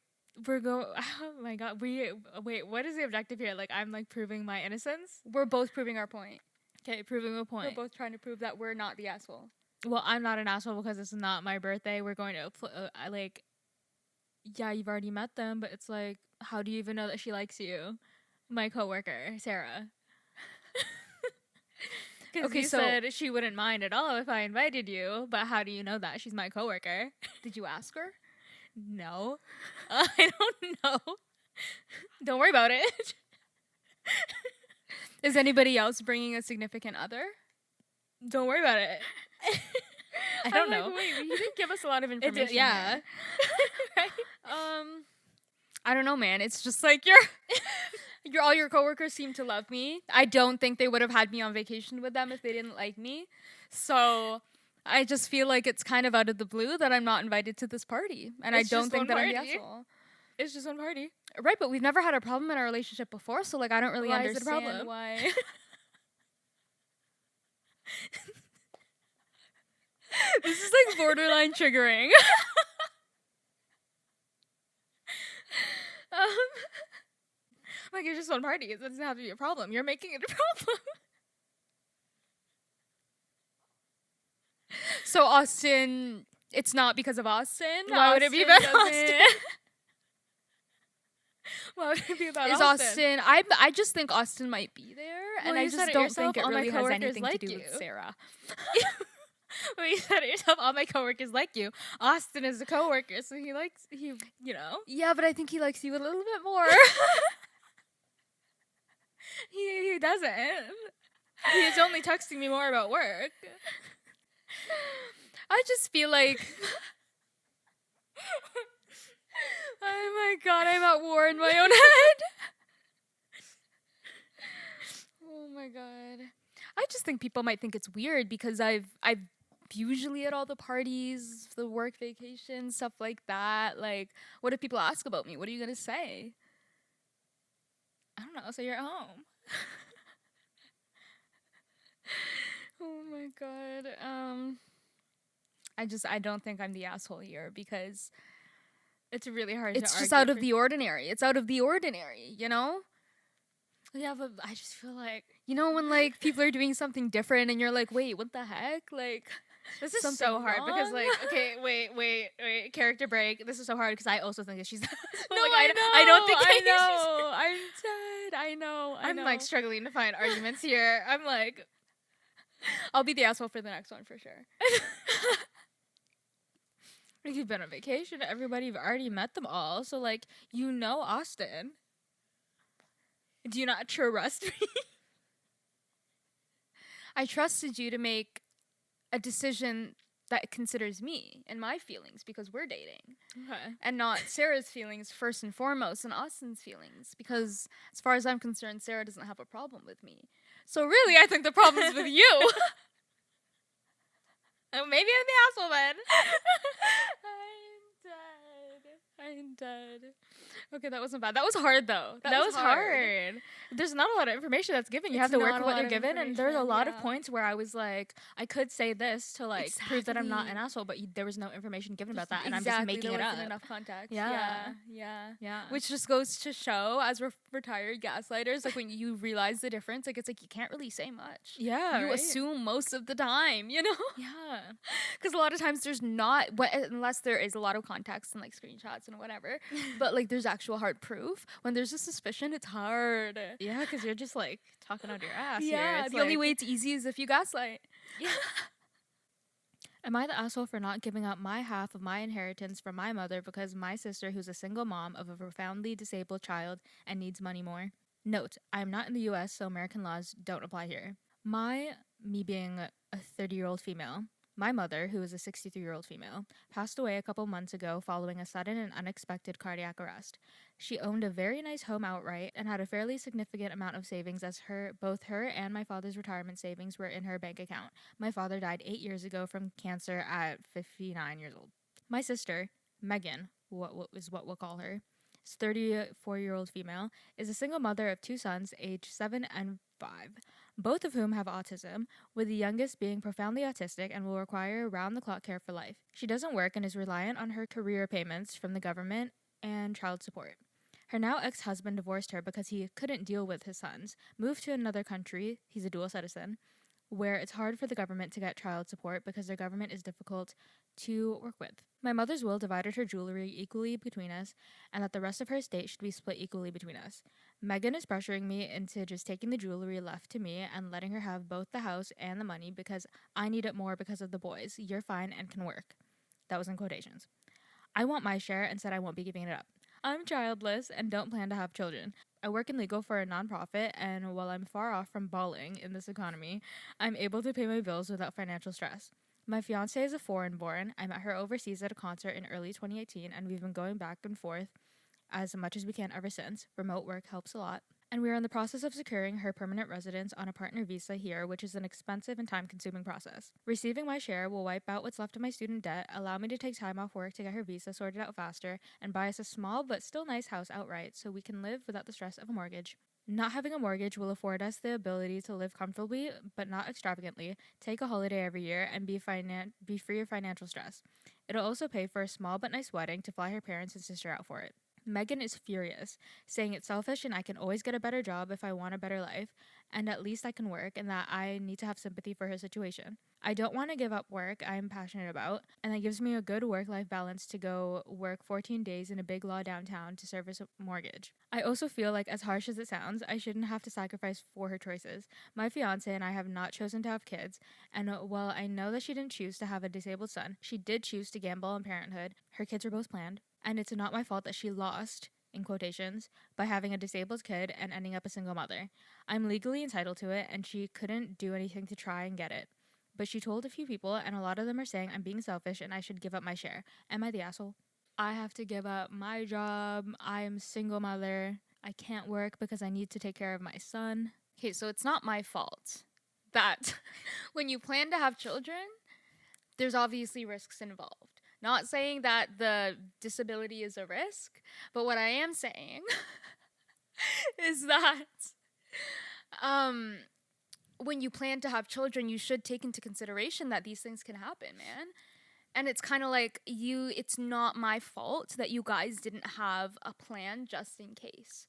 oh my god, wait, what is the objective here? Like, I'm like proving my innocence? We're both proving our point. Okay, proving a We're point. both trying to prove that we're not the asshole. Well, I'm not an asshole because it's not my birthday. We're going to, like, yeah, you've already met them, but it's like, how do you even know that she likes you? My coworker, Sarah. Because Okay, you so- said she wouldn't mind at all if I invited you, but how do you know that? She's my coworker. Did you ask her? No. I don't know. Don't worry about it. Is anybody else bringing a significant other? Don't worry about it. I don't know. Wait, you didn't give us a lot of information. Yeah. here. Right? I don't know, man. It's just like all your coworkers seem to love me. I don't think they would have had me on vacation with them if they didn't like me. So I just feel like it's kind of out of the blue that I'm not invited to this party, and It's I don't just think one that I'm the party. asshole. It's just one party. Right, but we've never had a problem in our relationship before, so like I don't really Why is it a understand problem? why. This is like borderline triggering. Like, it's just one party. It doesn't have to be a problem. You're making it a problem. So Austin, it's not because of Austin. Why would it be Austin about doesn't- Austin? Why would it be about Is Austin? I just think Austin might be there, Well, and I you said just it don't yourself, think it all my really has coworkers anything like to do you. with Sarah. Well, you said it yourself. All my coworkers like you. Austin is a coworker, so he. Yeah, but I think he likes you a little bit more. He doesn't. He's only texting me more about work. I just feel like. Oh my god, I'm at war in my own head. Oh my god. I just think people might think it's weird because I've usually at all the parties, the work vacations, stuff like that. Like, what if people ask about me? What are you gonna say? I don't know. So you're at home. Oh my god. I don't think I'm the asshole here because It's really hard. it's to just argue out of for- the ordinary. It's out of the ordinary, you know? Yeah, but I just feel like You know when like people are doing something different and you're like, wait, what the heck? Like this is something so hard because, wrong? like, okay, wait, character break. This is so hard because I also think that she's. No, like, I know. I don't think I she's- know. I'm dead. I know. I'm like struggling to find arguments here. I'm like, I'll be the asshole for the next one for sure. like, you've been on vacation. Everybody, you've already met them all. So, like, you know Austin. Do you not trust me? I trusted you to make a decision that considers me and my feelings because we're dating, Okay. and not Sarah's feelings first and foremost and Austin's feelings because as far as I'm concerned, Sarah doesn't have a problem with me. So really, I think the problem's with you. Oh, maybe I'm the asshole then. I'm dead. Okay, that wasn't bad. That was hard though. That was hard. There's not a lot of information that's given. You have It's to work not with a what lot you're of given, and there's a lot of information, yeah. points where I was like, I could say this to like prove that I'm not an Exactly. asshole, but there was no information given about that, and I'm just Exactly, making there it wasn't up. enough context. Yeah. Yeah. Which just goes to show, as retired gaslighters, like when you realize the difference, like it's like you can't really say much. Yeah, You right? assume most of the time, you know? Yeah. Because a lot of times there's not, unless there is a lot of context and like screenshots and whatever, but like there's actual hard proof. When there's a suspicion, it's hard. Yeah, because you're just like talking out your ass. Yeah, here. It's the only like- way it's easy is if you gaslight. Am I the asshole for not giving up my half of my inheritance from my mother because my sister, who's a single mom of a profoundly disabled child and needs money more? Note, I am not in the US, so American laws don't apply here. Me being a 30-year-old female, my mother, who is a 63-year-old female, passed away a couple months ago following a sudden and unexpected cardiac arrest. She owned a very nice home outright and had a fairly significant amount of savings as both her and my father's retirement savings were in her bank account. My father died 8 years ago from cancer at 59 years old. My sister, Megan, what we'll call her, is 34-year-old female, is a single mother of two sons aged 7 and 5. both of whom have autism, with the youngest being profoundly autistic and will require round-the-clock care for life. She doesn't work and is reliant on her career payments from the government and child support. Her now ex-husband divorced her because he couldn't deal with his sons, moved to another country, he's a dual citizen, where it's hard for the government to get child support because their government is difficult to work with. My mother's will divided her jewelry equally between us, and that the rest of her estate should be split equally between us. Megan is pressuring me into just taking the jewelry left to me and letting her have both the house and the money because I need it more because of the boys. You're fine and can work. That was in quotations. I want my share and said I won't be giving it up. I'm childless and don't plan to have children. I work in legal for a nonprofit, and while I'm far off from balling in this economy, I'm able to pay my bills without financial stress. My fiance is a foreign born. I met her overseas at a concert in early 2018, and we've been going back and forth as much as we can ever since. Remote work helps a lot. And we are in the process of securing her permanent residence on a partner visa here, which is an expensive and time-consuming process. Receiving my share will wipe out what's left of my student debt, allow me to take time off work to get her visa sorted out faster, and buy us a small but still nice house outright so we can live without the stress of a mortgage. Not having a mortgage will afford us the ability to live comfortably, but not extravagantly, take a holiday every year, and be free of financial stress. It'll also pay for a small but nice wedding to fly her parents and sister out for it. Megan is furious, saying it's selfish and I can always get a better job if I want a better life, and at least I can work, and that I need to have sympathy for her situation. I don't want to give up work I am passionate about, and that gives me a good work-life balance to go work 14 days in a big law downtown to service a mortgage. I also feel like, as harsh as it sounds, I shouldn't have to sacrifice for her choices. My fiance and I have not chosen to have kids, and while I know that she didn't choose to have a disabled son, she did choose to gamble on parenthood. Her kids were both planned. And it's not my fault that she lost, in quotations, by having a disabled kid and ending up a single mother. I'm legally entitled to it, and she couldn't do anything to try and get it. But she told a few people, and a lot of them are saying I'm being selfish and I should give up my share. Am I the asshole? I have to give up my job. I'm a single mother. I can't work because I need to take care of my son. Okay, so it's not my fault that when you plan to have children, there's obviously risks involved. Not saying that the disability is a risk, but what I am saying is that when you plan to have children, you should take into consideration that these things can happen, man. And it's kind of like it's not my fault that you guys didn't have a plan just in case.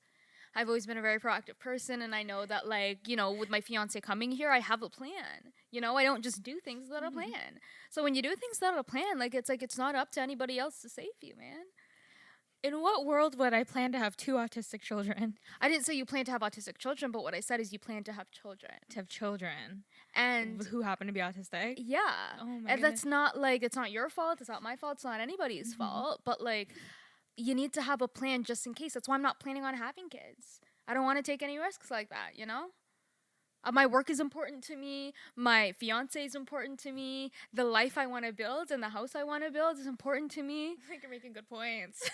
I've always been a very proactive person, and I know that, like, you know, with my fiance coming here, I have a plan. You know, I don't just do things without a plan. So when you do things without a plan, like it's not up to anybody else to save you, man. In what world would I plan to have 2 autistic children? I didn't say you plan to have autistic children, but what I said is you plan to have children. To have children. And who happen to be autistic? Yeah. Oh my And that's not, like, it's not your fault, it's not my fault, it's not anybody's fault, but, like, you need to have a plan just in case. That's why I'm not planning on having kids. I don't want to take any risks like that, you know? My work is important to me. My fiance is important to me. The life I want to build and the house I want to build is important to me. I think you're making good points.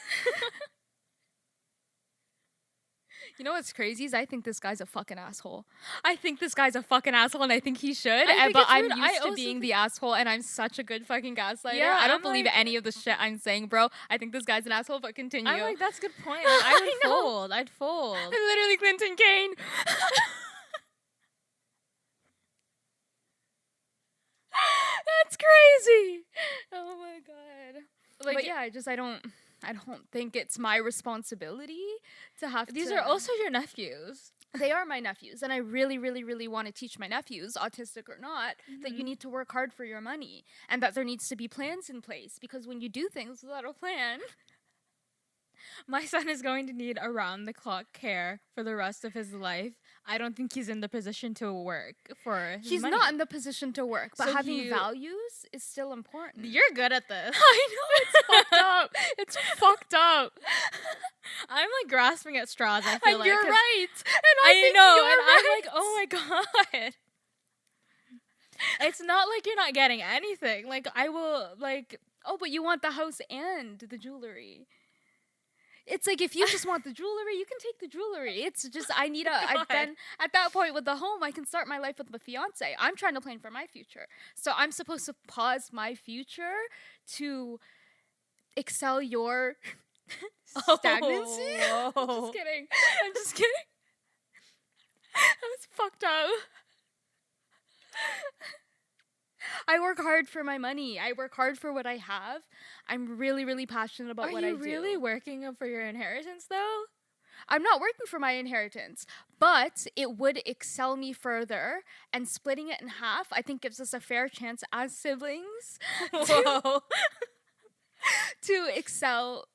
You know what's crazy is I think this guy's a fucking asshole. I think this guy's a fucking asshole, and I think he should. But I'm used to being the asshole, and I'm such a good fucking gaslighter. Yeah, I don't believe any of the shit I'm saying, bro. I think this guy's an asshole, but continue. I'm like, that's a good point. Like, I would fold. I'd fold. I'm literally Clinton Kane. That's crazy. Oh my god. Like, but yeah, I don't think it's my responsibility to have These are also your nephews. They are my nephews, and I really, really, really want to teach my nephews, autistic or not, that you need to work hard for your money, and that there needs to be plans in place, because when you do things without a plan... My son is going to need around-the-clock care for the rest of his life. I don't think he's in the position to work for his He's money. not in the position to work, but so having values is still important. You're good at this. I know, it's fucked up. It's fucked up. I'm like grasping at straws, I feel and like. You're right. And I know, and right. I'm like, oh my god. It's not like you're not getting anything. Like, I will, like... Oh, but you want the house and the jewelry. It's like, if you just want the jewelry, you can take the jewelry. It's just, then at that point with the home, I can start my life with my fiance. I'm trying to plan for my future. So I'm supposed to pause my future to excel your stagnancy. Oh. I'm just kidding. I'm just kidding. That was fucked up. I work hard for my money. I work hard for what I have. I'm really, really passionate about what I do. Are you really working for your inheritance, though? I'm not working for my inheritance, but it would excel me further, and splitting it in half, I think, gives us a fair chance as siblings Whoa. to excel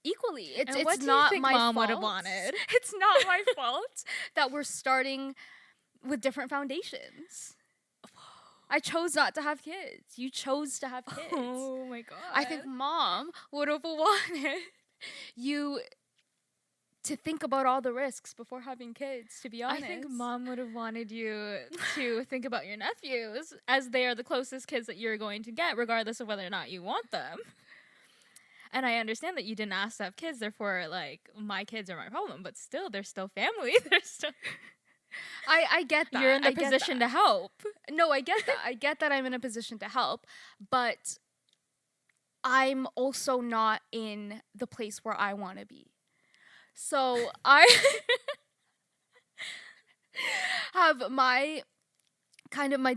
equally. It's And what do not you think my Mom fault. would have wanted? It's not my fault that we're starting with different foundations. I chose not to have kids. You chose to have kids. Oh my god. I think Mom would have wanted you to think about all the risks before having kids, to be honest. I think Mom would have wanted you to think about your nephews, as they are the closest kids that you're going to get, regardless of whether or not you want them. And I understand that you didn't ask to have kids, therefore, like, my kids are my problem, but still, they're still family. They're still... I get that. You're in the position to help. No, I get that. I get that I'm in a position to help, but I'm also not in the place where I want to be. So I have my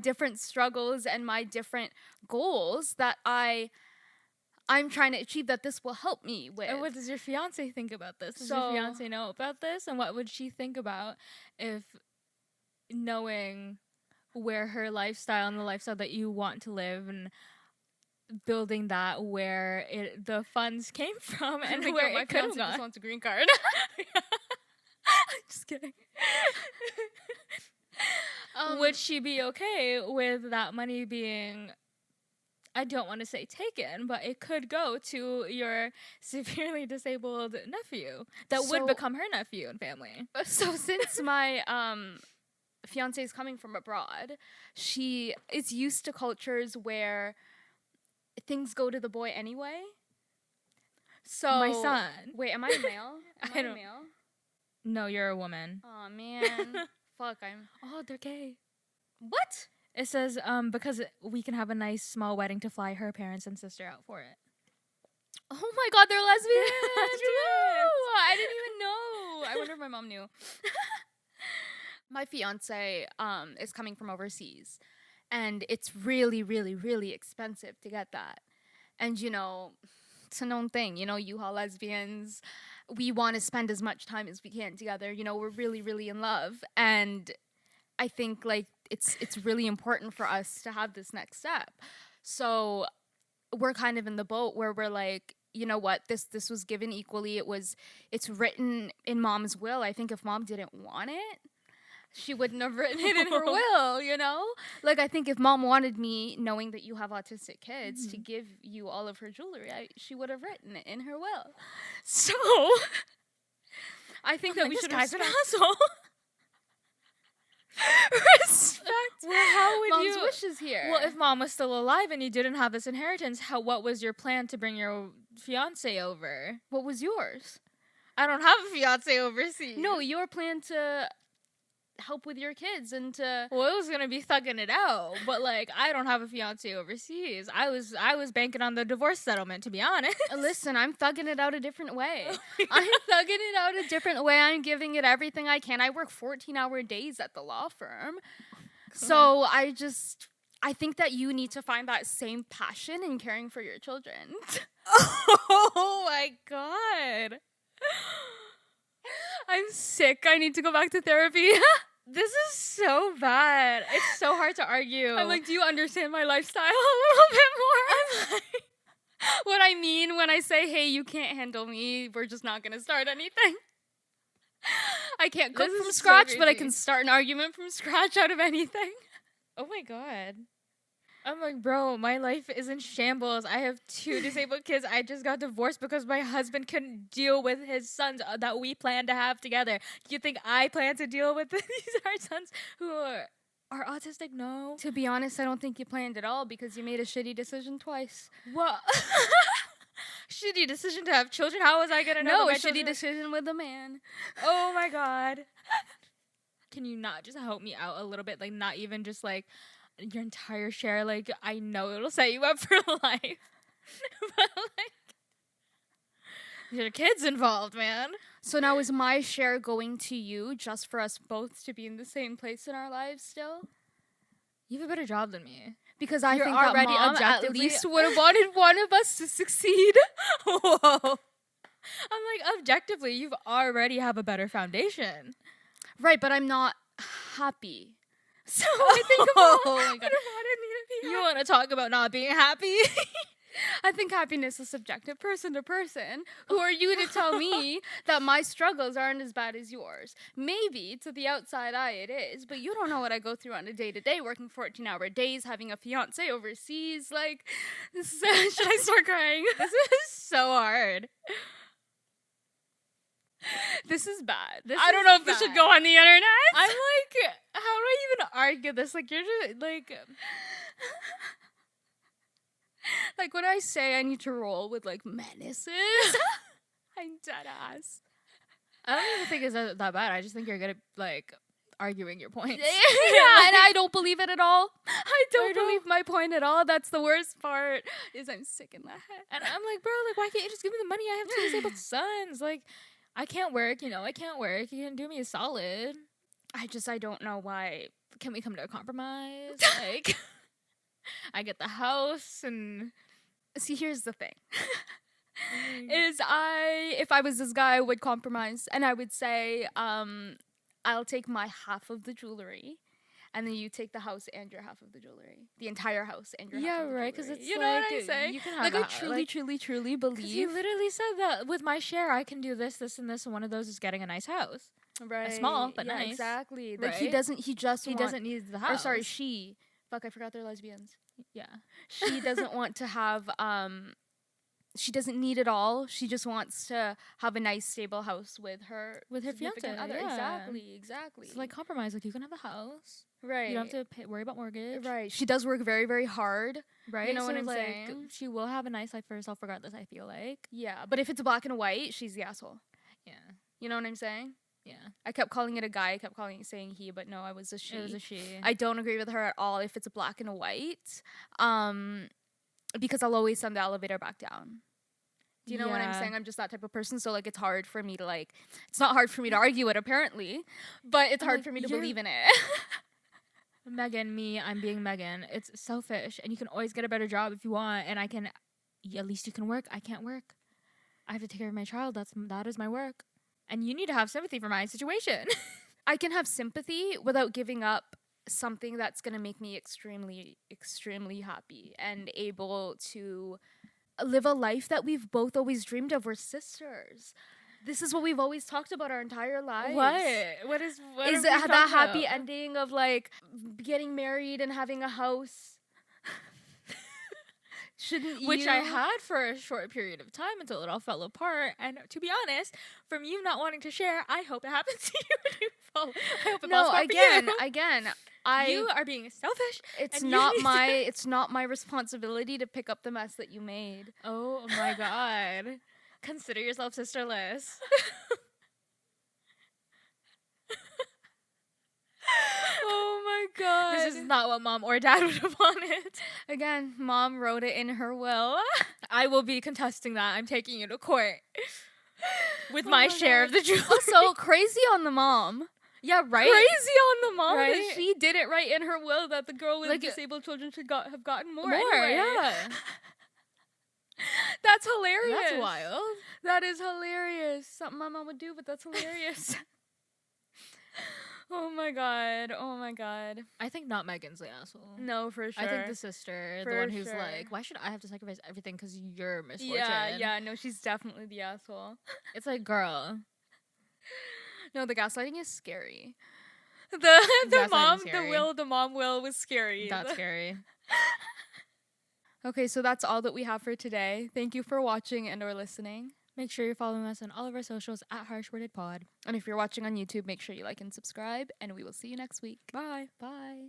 different struggles and my different goals that I'm trying to achieve, that this will help me with. And what does your fiance think about this? Does your fiance know about this? And what would she think about if, knowing where her lifestyle and the lifestyle that you want to live and building that, where the funds came from and where my it could have fiance just gone? wants a green card. Just kidding. Would she be okay with that money being, I don't want to say taken, but it could go to your severely disabled nephew that would become her nephew and family? So since my fiance is coming from abroad, she is used to cultures where things go to the boy anyway. So My son. Wait, am I a male? Am I a don't- male? No, you're a woman. Oh man. Fuck, Oh, they're gay. What? It says, because we can have a nice small wedding to fly her parents and sister out for it. Oh my god, they're lesbians. Lesbians. Woo! I didn't even know. I wonder if my mom knew. My fiance is coming from overseas, and it's really, really, really expensive to get that. And it's a known thing. You all lesbians, we want to spend as much time as we can together. We're really, really in love, and I think like it's really important for us to have this next step. So we're kind of in the boat where we're like, you know what, this was given equally. It's written in Mom's will. I think if Mom didn't want it, she wouldn't have written it in her will, Like, I think if Mom wanted me, knowing that you have autistic kids, to give you all of her jewelry, she would have written it in her will. So I think that we should guy's an respect asshole. respect Well, how would Mom's you wishes here. Well, if Mom was still alive and you didn't have this inheritance, what was your plan to bring your fiance over? What was yours? I don't have a fiance overseas. No, your plan to help with your kids and to... Well, it was gonna be thugging it out, but like, I don't have a fiance overseas. I was banking on the divorce settlement, to be honest. Listen, I'm thugging it out a different way. I'm thugging it out a different way. I'm giving it everything I can. I work 14-hour days at the law firm. So I think that you need to find that same passion in caring for your children. Oh my god. I'm sick. I need to go back to therapy. This is so bad. It's so hard to argue. I'm like, do you understand my lifestyle a little bit more? I'm like, what I mean when I say, hey, you can't handle me, we're just not going to start anything. I can't cook This from is so scratch, but I crazy. can start an argument from scratch out of anything. Oh my god. I'm like, bro, my life is in shambles. I have 2 disabled kids. I just got divorced because my husband couldn't deal with his sons that we planned to have together. Do you think I plan to deal with these are sons who are autistic? No. To be honest, I don't think you planned at all because you made a shitty decision twice. What? Shitty decision to have children? How was I gonna know? No, that a my shitty children- decision with a man. Oh my god. Can you not just help me out a little bit? Like, not even just like your entire share. Like, I know it'll set you up for life. But like, your kids involved, man. So now is my share going to you just for us both to be in the same place in our lives still? You have a better job than me. Because I You're think that already mom at objectively- least would have wanted one of us to succeed. Whoa. I'm like, objectively, you've already have a better foundation. Right, but I'm not happy. So I think mom Oh my would God. have wanted me to be You want to talk about not being happy? I think happiness is subjective, person to person. Who are you to tell me that my struggles aren't as bad as yours? Maybe to the outside eye it is, but you don't know what I go through on a day-to-day, working 14-hour days, having a fiance overseas. Like, this is, should I start crying? This is so hard. This is bad. This I don't is know if this should bad. go on the internet. I'm like, how do I even argue this? Like, you're just like, Like, when I say I need to roll with, like, menaces, I'm dead ass. I don't even think it's that bad. I just think you're good at like arguing your points. Yeah, and I don't believe it at all. I don't I don't- believe my point at all. That's the worst part, is I'm sick in the head. And I'm like, bro, like, why can't you just give me the money? I have two disabled sons. Like, I can't work, I can't work. You can do me a solid. I don't know why. Can we come to a compromise? Like, I get the house and See, here's the thing. Is if I was this guy, I would compromise. And I would say, I'll take my half of the jewelry. And then you take the house and your half of the jewelry. The entire house and your half yeah, of the right? Because jewelry. it's You know what like, I'm saying? You can have Like, I a- truly, like, truly, truly 'cause believe. he literally said that with my share, I can do this, this, and this, and one of those is getting a nice house. Right. small, but yeah, nice. Exactly. Like, Right? he just He want- doesn't need the house. Or sorry, she. Fuck, I forgot they're lesbians. Yeah. She doesn't want to have, she doesn't need it all. She just wants to have a nice, stable house with her significant fiance, other. yeah. Exactly. So, like, compromise. Like, you can have a house. right. You don't have to worry about mortgage. Right. She does work very, very hard. Right? You know so, what I'm like, saying? she will have a nice life for herself regardless, I feel like. Yeah. But if it's black and white, she's the asshole. Yeah. You know what I'm saying? Yeah. I kept calling it a guy. I kept saying he, but no, I was a she. It was a she. I don't agree with her at all if it's a black and a white. Because I'll always send the elevator back down. Do you know what I'm Yeah. saying? I'm just that type of person. So, like, it's hard for me to, like, it's not hard for me to argue it, apparently, but it's I'm hard like, for me to you're- believe in it. Megan, I'm being Megan. It's selfish, and you can always get a better job if you want. And at least you can work. I can't work. I have to take care of my child. That is my work. And you need to have sympathy for my situation. I can have sympathy without giving up something that's going to make me extremely, extremely happy and able to live a life that we've both always dreamed of. We're sisters. This is what we've always talked about our entire lives. What is Is it that happy ending of, like, getting married and having a house? Shouldn't you? Which I had for a short period of time until it all fell apart. And to be honest, from you not wanting to share, I hope it happens to you when you fall. I hope it falls apart for you. Again, You are being selfish. it's and not you- my responsibility to pick up the mess that you made. Oh my god. Consider yourself sisterless. Oh my god. This is not what mom or dad would have wanted. Again, mom wrote it in her will. I will be contesting that. I'm taking you to court with Oh my my share God. of the jewelry. Also, crazy on the mom. yeah, right? Crazy on the mom that Right? she did it right in her will that the girl with Like, disabled children should have gotten more. More, anyway. yeah. That's hilarious. That's wild. That is hilarious. Something my mom would do, but that's hilarious. Oh my god. Oh my god. I think not Megan's the asshole. No, for sure. I think the sister, the For one who's sure. like, why should I have to sacrifice everything because you're misfortune? Yeah, no, she's definitely the asshole. It's like, girl. No, the gaslighting is scary. The Gaslighting's scary. the mom will was scary. That's scary. Okay, so that's all that we have for today. Thank you for watching and or listening. Make sure you're following us on all of our socials at HarshWordedPod. And if you're watching on YouTube, make sure you like and subscribe, and we will see you next week. Bye. Bye.